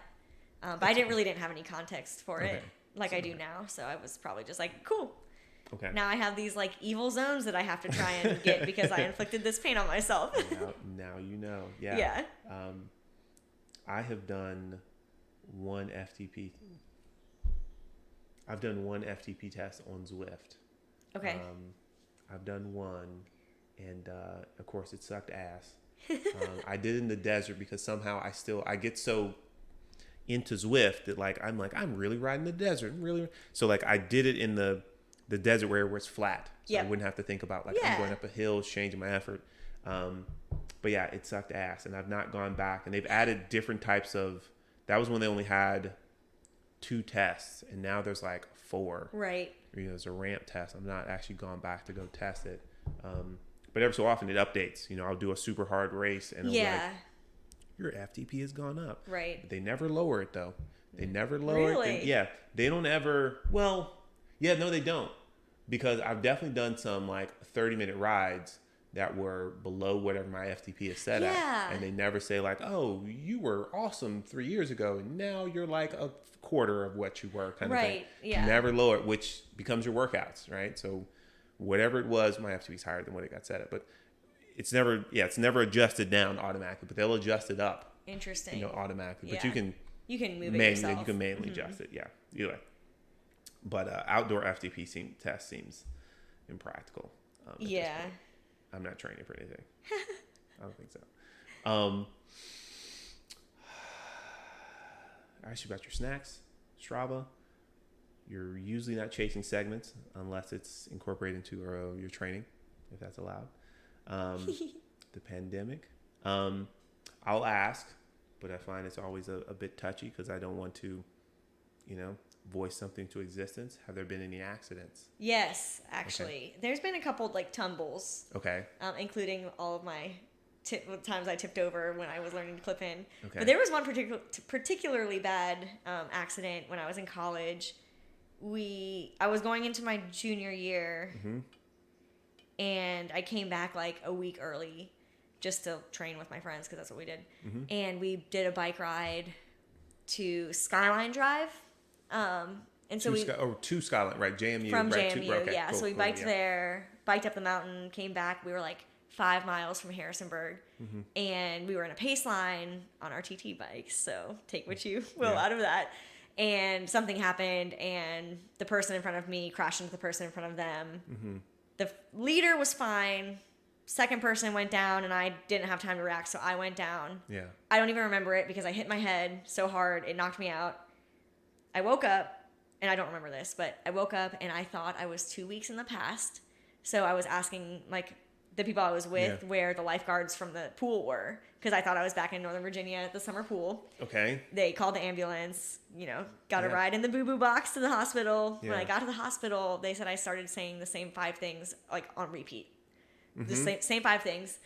But I didn't have any context for it like I do now. So I was probably just like, cool. Okay. Now I have these like evil zones that I have to try and get because I inflicted this pain on myself. now you know. Yeah. Yeah. I have done one FTP. I've done one FTP test on Zwift. Okay. I've done one, and of course it sucked ass. I did it in the desert because somehow I get so into Zwift that I'm really riding the desert. So like I did it in the desert where it's flat. So I wouldn't have to think about I'm going up a hill, changing my effort. But yeah, it sucked ass, and I've not gone back. And they've added different types of. That was when they only had 2 tests, and now there's like 4. Right. There's a ramp test. I'm not actually gone back to go test it. But every so often it updates. I'll do a super hard race, and it'll be like, your FTP has gone up. Right. But they never lower it though. They never lower it. They don't ever. Well, yeah, no, they don't. Because I've definitely done some like 30-minute rides that were below whatever my FTP is set at. And they never say like, oh, you were awesome 3 years ago and now you're like a quarter of what you were kind of thing. Yeah. Never lower it, which becomes your workouts, right? So whatever it was, my FTP is higher than what it got set at. But it's never adjusted down automatically, but they'll adjust it up. Interesting. Automatically. But you can move it yourself. You can manually adjust it, either way. But outdoor FTP test seems impractical. I'm not training for anything. I don't think so. I asked you about your snacks, Strava. You're usually not chasing segments unless it's incorporated into your training, if that's allowed. The pandemic. I'll ask, but I find it's always a bit touchy because I don't want to, voice something to existence. Have there been any accidents? Yes, actually. Okay. There's been a couple like tumbles. Okay. Including all of my times I tipped over when I was learning to clip in. Okay. But there was one particularly bad accident when I was in college. I was going into my junior year, and I came back like a week early just to train with my friends because that's what we did. And we did a bike ride to Skyline Drive. And so to Skyline, right? JMU. From right, JMU, okay, yeah. cool, So we cool, biked there, biked up the mountain, came back. We were like 5 miles from Harrisonburg, and we were in a pace line on our TT bikes. So take what you will out of that. And something happened, and the person in front of me crashed into the person in front of them. The leader was fine. Second person went down, and I didn't have time to react, so I went down. Yeah. I don't even remember it because I hit my head so hard it knocked me out. I woke up. And I don't remember this, but I woke up and I thought I was 2 weeks in the past. So I was asking, like, the people I was with where the lifeguards from the pool were, because I thought I was back in Northern Virginia at the summer pool. Okay. They called the ambulance, got a ride in the boo-boo box to the hospital. When I got to the hospital, they said I started saying the same 5 things, like, on repeat. The same 5 things.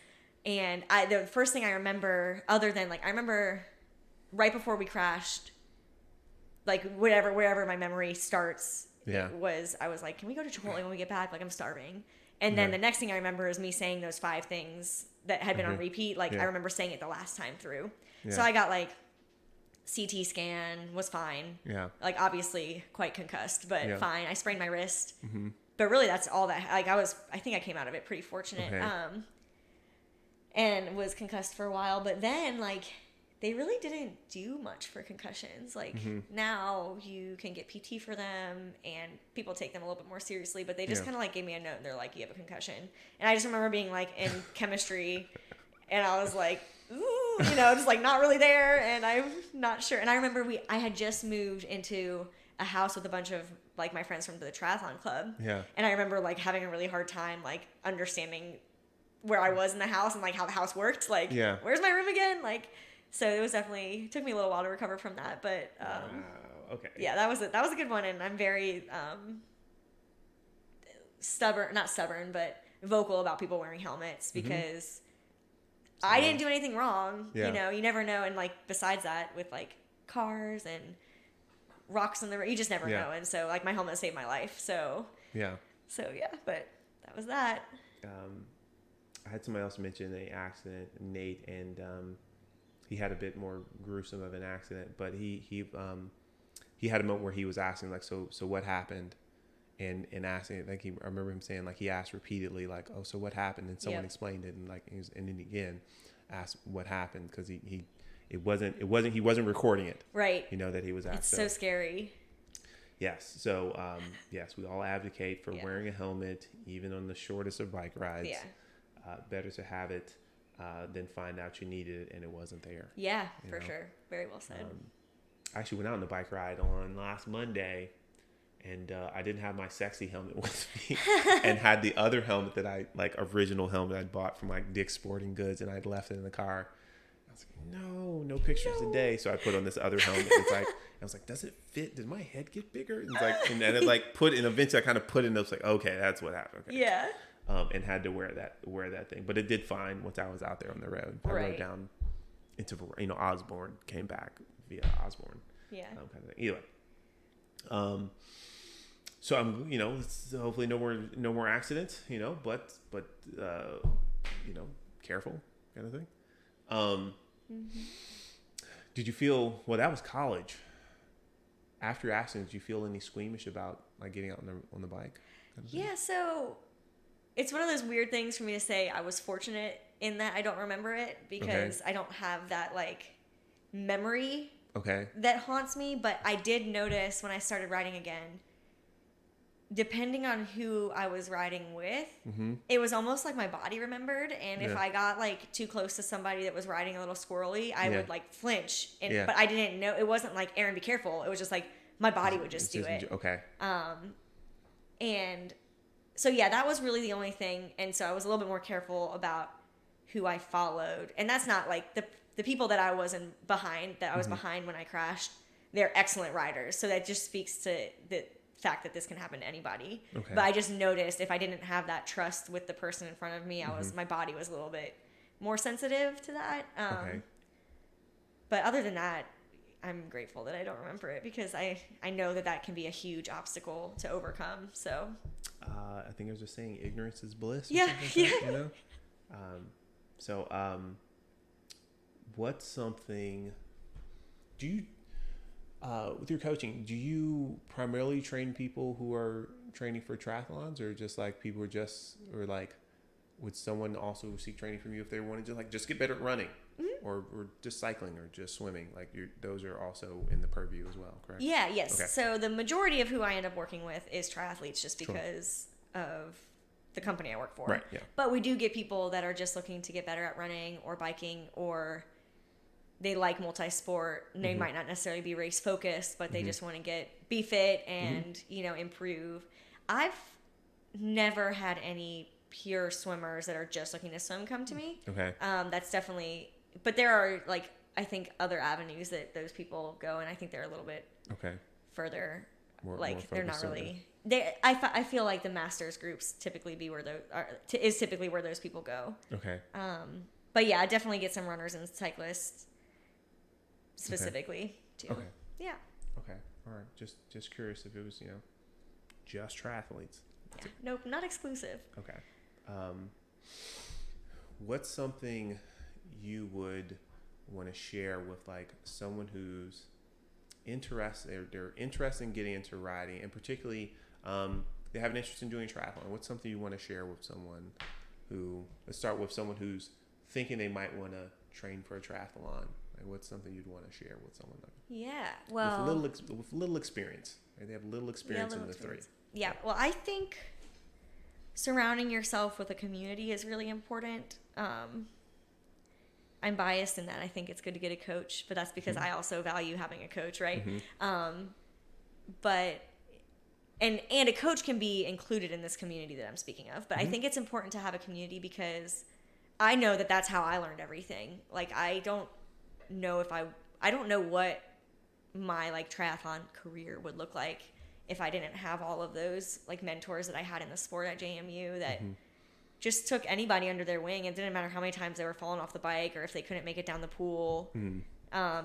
And the first thing I remember, other than, like, I remember right before we crashed, like, wherever my memory starts, was I was like, can we go to Chipotle when we get back? Like, I'm starving. And then the next thing I remember is me saying those 5 things that had been on repeat. Like, I remember saying it the last time through. So I got, like, CT scan, was fine. Yeah. Like, obviously quite concussed, but fine. I sprained my wrist. But really, that's all that, like, I think I came out of it pretty fortunate. Okay. And was concussed for a while. But then, like, they really didn't do much for concussions. Like, now you can get PT for them, and people take them a little bit more seriously, but they just kind of, like, gave me a note, and they're like, you have a concussion. And I just remember being, like, in chemistry, and I was like, ooh, just, like, not really there, and I'm not sure. And I remember I had just moved into a house with a bunch of, like, my friends from the triathlon club. Yeah. And I remember, like, having a really hard time, like, understanding where I was in the house and, like, how the house worked. Like, where's my room again? Like, so it was definitely, took me a little while to recover from that, but okay. Yeah, that was a good one, and I'm very not stubborn, but vocal about people wearing helmets, because I didn't do anything wrong. Yeah. You never know, and, like, besides that, with, like, cars and rocks in the road, you just never know, and so, like, my helmet saved my life. So yeah, but that was that. I had somebody else mention an accident, Nate, and he had a bit more gruesome of an accident, but he had a moment where he was asking, like, so what happened, and asking, like, I remember him saying, like, he asked repeatedly, like, oh, so what happened, and someone explained it, and, like, and then again asked what happened, because he wasn't recording it, right? That he was asked. It's so scary. Yes. So yes, we all advocate for wearing a helmet, even on the shortest of bike rides. Yeah. Better to have it than find out you needed it and it wasn't there. Yeah, for sure. Very well said. I actually went out on a bike ride on last Monday, and I didn't have my sexy helmet with me, and had the other helmet that original helmet I bought from, like, Dick's Sporting Goods, and I'd left it in the car. I was like, no pictures today. So I put on this other helmet. It's like, I was like, does it fit? Did my head get bigger? And, and then it, like, and eventually I kind of put it in. I was like, okay, that's what happened. Okay. Yeah. And had to wear that thing, but it did fine once I was out there on the road. I rode down into Osborne, came back via Osborne. Yeah. Kind of thing. Either way. So I'm hopefully no more accidents. But careful kind of thing. Did you feel, well, that was college. After your accident, did you feel any squeamish about, like, getting out on the bike? Kind of yeah. So it's one of those weird things for me to say I was fortunate in that I don't remember it, because I don't have that, like, memory that haunts me. But I did notice when I started riding again, depending on who I was riding with, it was almost like my body remembered. And if I got, like, too close to somebody that was riding a little squirrely, I would, like, flinch. But I didn't know. It wasn't like, Erin, be careful. It was just like my body would just do it. Okay. And so, yeah, that was really the only thing. And so I was a little bit more careful about who I followed. And that's not, like, the people that I was behind when I crashed, they're excellent riders. So that just speaks to the fact that this can happen to anybody. Okay. But I just noticed if I didn't have that trust with the person in front of me, my body was a little bit more sensitive to that. But other than that, I'm grateful that I don't remember it, because I know that can be a huge obstacle to overcome. So I think I was just saying, ignorance is bliss. Yeah. Yeah. What's something, with your coaching, do you primarily train people who are training for triathlons, or just like people who are just, or like, would someone also seek training from you if they wanted to just get better at running, or just cycling, or just swimming? Like those are also in the purview as well, correct? Yeah, yes. Okay. So the majority of who I end up working with is triathletes, just because of the company I work for. Right. Yeah. But we do get people that are just looking to get better at running or biking, or they like multi-sport. They might not necessarily be race focused, but they just want to be fit and improve. I've never had any pure swimmers that are just looking to swim come to me. Okay. That's definitely, but there are like, I think, other avenues that those people go, and I think they're a little bit further. More they're not really. I feel like the masters groups typically is typically where those people go. Okay. But yeah, I definitely get some runners and cyclists specifically too. Okay. Yeah. Okay. All right. Just curious if it was just triathletes. Yeah. Nope, not exclusive. Okay. What's something you would want to share with like someone who's interested? They're interested in getting into riding, and particularly they have an interest in doing triathlon. What's something you want to share with someone who? Let's start with someone who's thinking they might want to train for a triathlon. Like, what's something you'd want to share with someone like with little experience? Right? They have little experience in the three. Yeah. Well, I think surrounding yourself with a community is really important. I'm biased in that I think it's good to get a coach, but that's because I also value having a coach, right? But a coach can be included in this community that I'm speaking of. But I think it's important to have a community because I know that that's how I learned everything. Like I don't know what my like triathlon career would look like if I didn't have all of those like mentors that I had in the sport at JMU that just took anybody under their wing. It didn't matter how many times they were falling off the bike or if they couldn't make it down the pool.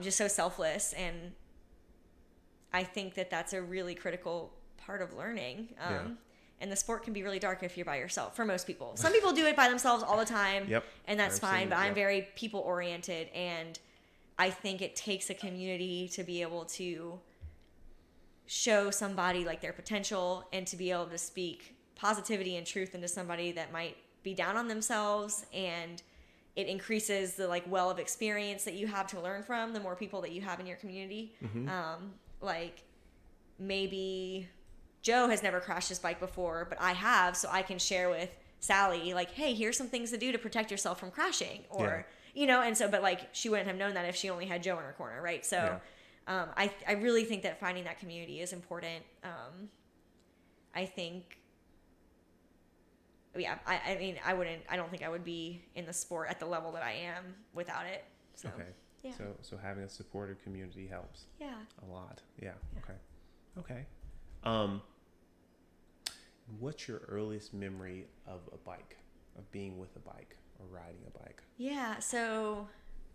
Just so selfless. And I think that that's a really critical part of learning. And the sport can be really dark if you're by yourself for most people. Some people do it by themselves all the time, and that's fine. But I'm very people oriented, and I think it takes a community to be able to show somebody like their potential and to be able to speak positivity and truth into somebody that might be down on themselves, and it increases the like well of experience that you have to learn from the more people that you have in your community. Like maybe Joe has never crashed his bike before, but I have, so I can share with Sally like, hey, here's some things to do to protect yourself from crashing, or and so, but like she wouldn't have known that if she only had Joe in her corner, right? So I really think that finding that community is important. I think, I don't think I would be in the sport at the level that I am without it. So, so having a supportive community helps. A lot. Okay. What's your earliest memory of a bike, of being with a bike or riding a bike? Yeah. So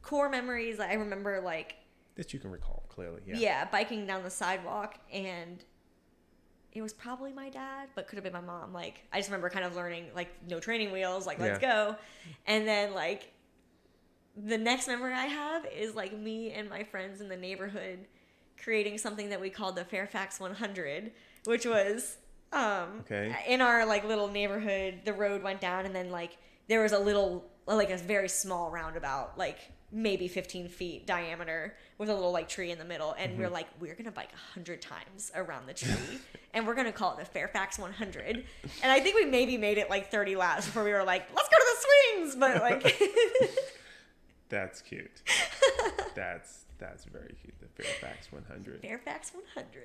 core memories, I remember like that you can recall clearly. Biking down the sidewalk, and it was probably my dad, but could have been my mom. Like I just remember kind of learning like no training wheels, like let's go. And then like the next memory I have is like me and my friends in the neighborhood creating something that we called the Fairfax 100, which was in our like little neighborhood. The road went down, and then like there was a very small roundabout, like maybe 15 feet diameter, with a little like tree in the middle, and we're gonna bike 100 times around the tree, and we're gonna call it the Fairfax 100. And I think we maybe made it like 30 laps before we were like, let's go to the swings. But like that's cute. That's very cute. The Fairfax 100. Fairfax 100.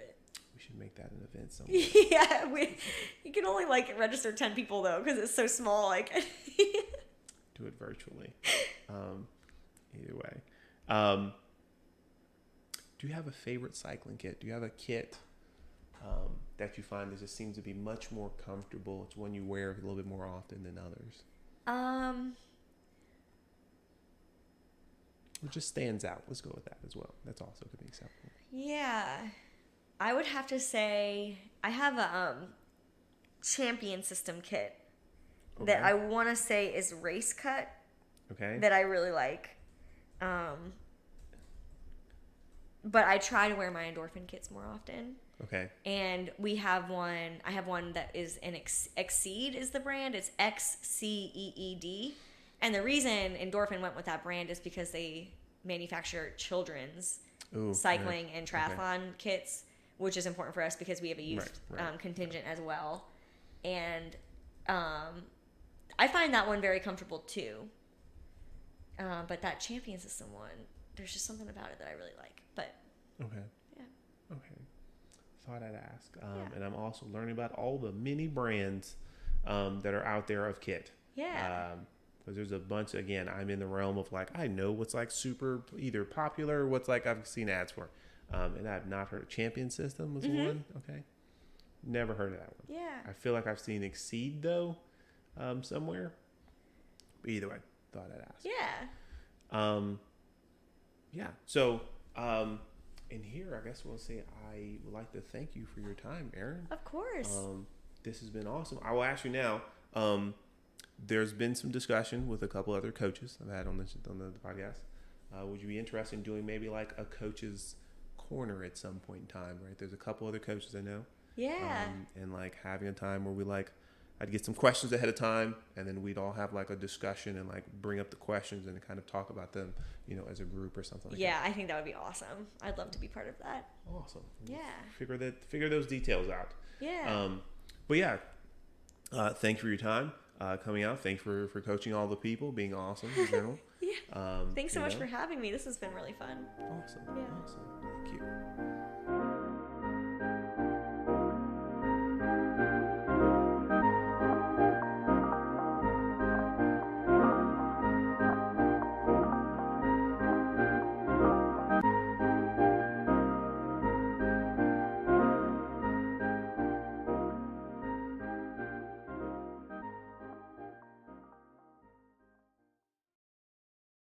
We should make that an event somewhere. You can only like register 10 people though, because it's so small. Like do it virtually. Either way. Do you have a favorite cycling kit? Do you have a kit that you find that just seems to be much more comfortable? It's one you wear a little bit more often than others. Or just stands out. Let's go with that as well. That's also could be acceptable. Yeah. I would have to say I have a Champion System kit that I want to say is race cut. Okay. That I really like. but I try to wear my Endorphin kits more often. Okay. And we have one. I have one that is an Exceed is the brand. It's XCEED. And the reason Endorphin went with that brand is because they manufacture children's cycling and triathlon kits, which is important for us because we have a youth contingent as well. And I find that one very comfortable too. But that Champion System one, there's just something about it that I really like. But okay. Yeah. Okay. Thought I'd ask. And I'm also learning about all the many brands that are out there of kit. Yeah. Because there's a bunch. Again, I'm in the realm of like I know what's like super either popular or what's like I've seen ads for, and I've not heard. Champion System was one. Okay. Never heard of that one. Yeah. I feel like I've seen Exceed though, somewhere. But either way, thought I'd ask. Yeah. Yeah. So, in here, I guess we'll say I would like to thank you for your time, Erin. Of course. This has been awesome. I will ask you now. There's been some discussion with a couple other coaches I've had on the podcast. Would you be interested in doing maybe like a coach's corner at some point in time? Right. There's a couple other coaches I know. Yeah. And like having a time where we like. I'd get some questions ahead of time, and then we'd all have like a discussion and like bring up the questions and kind of talk about them, as a group or something like that. Yeah, I think that would be awesome. I'd love to be part of that. Awesome. Yeah. Figure those details out. Yeah. But yeah, thanks for your time coming out. Thanks for coaching all the people, being awesome in general. Yeah. Thanks so much for having me. This has been really fun. Awesome. Yeah. Awesome. Thank you.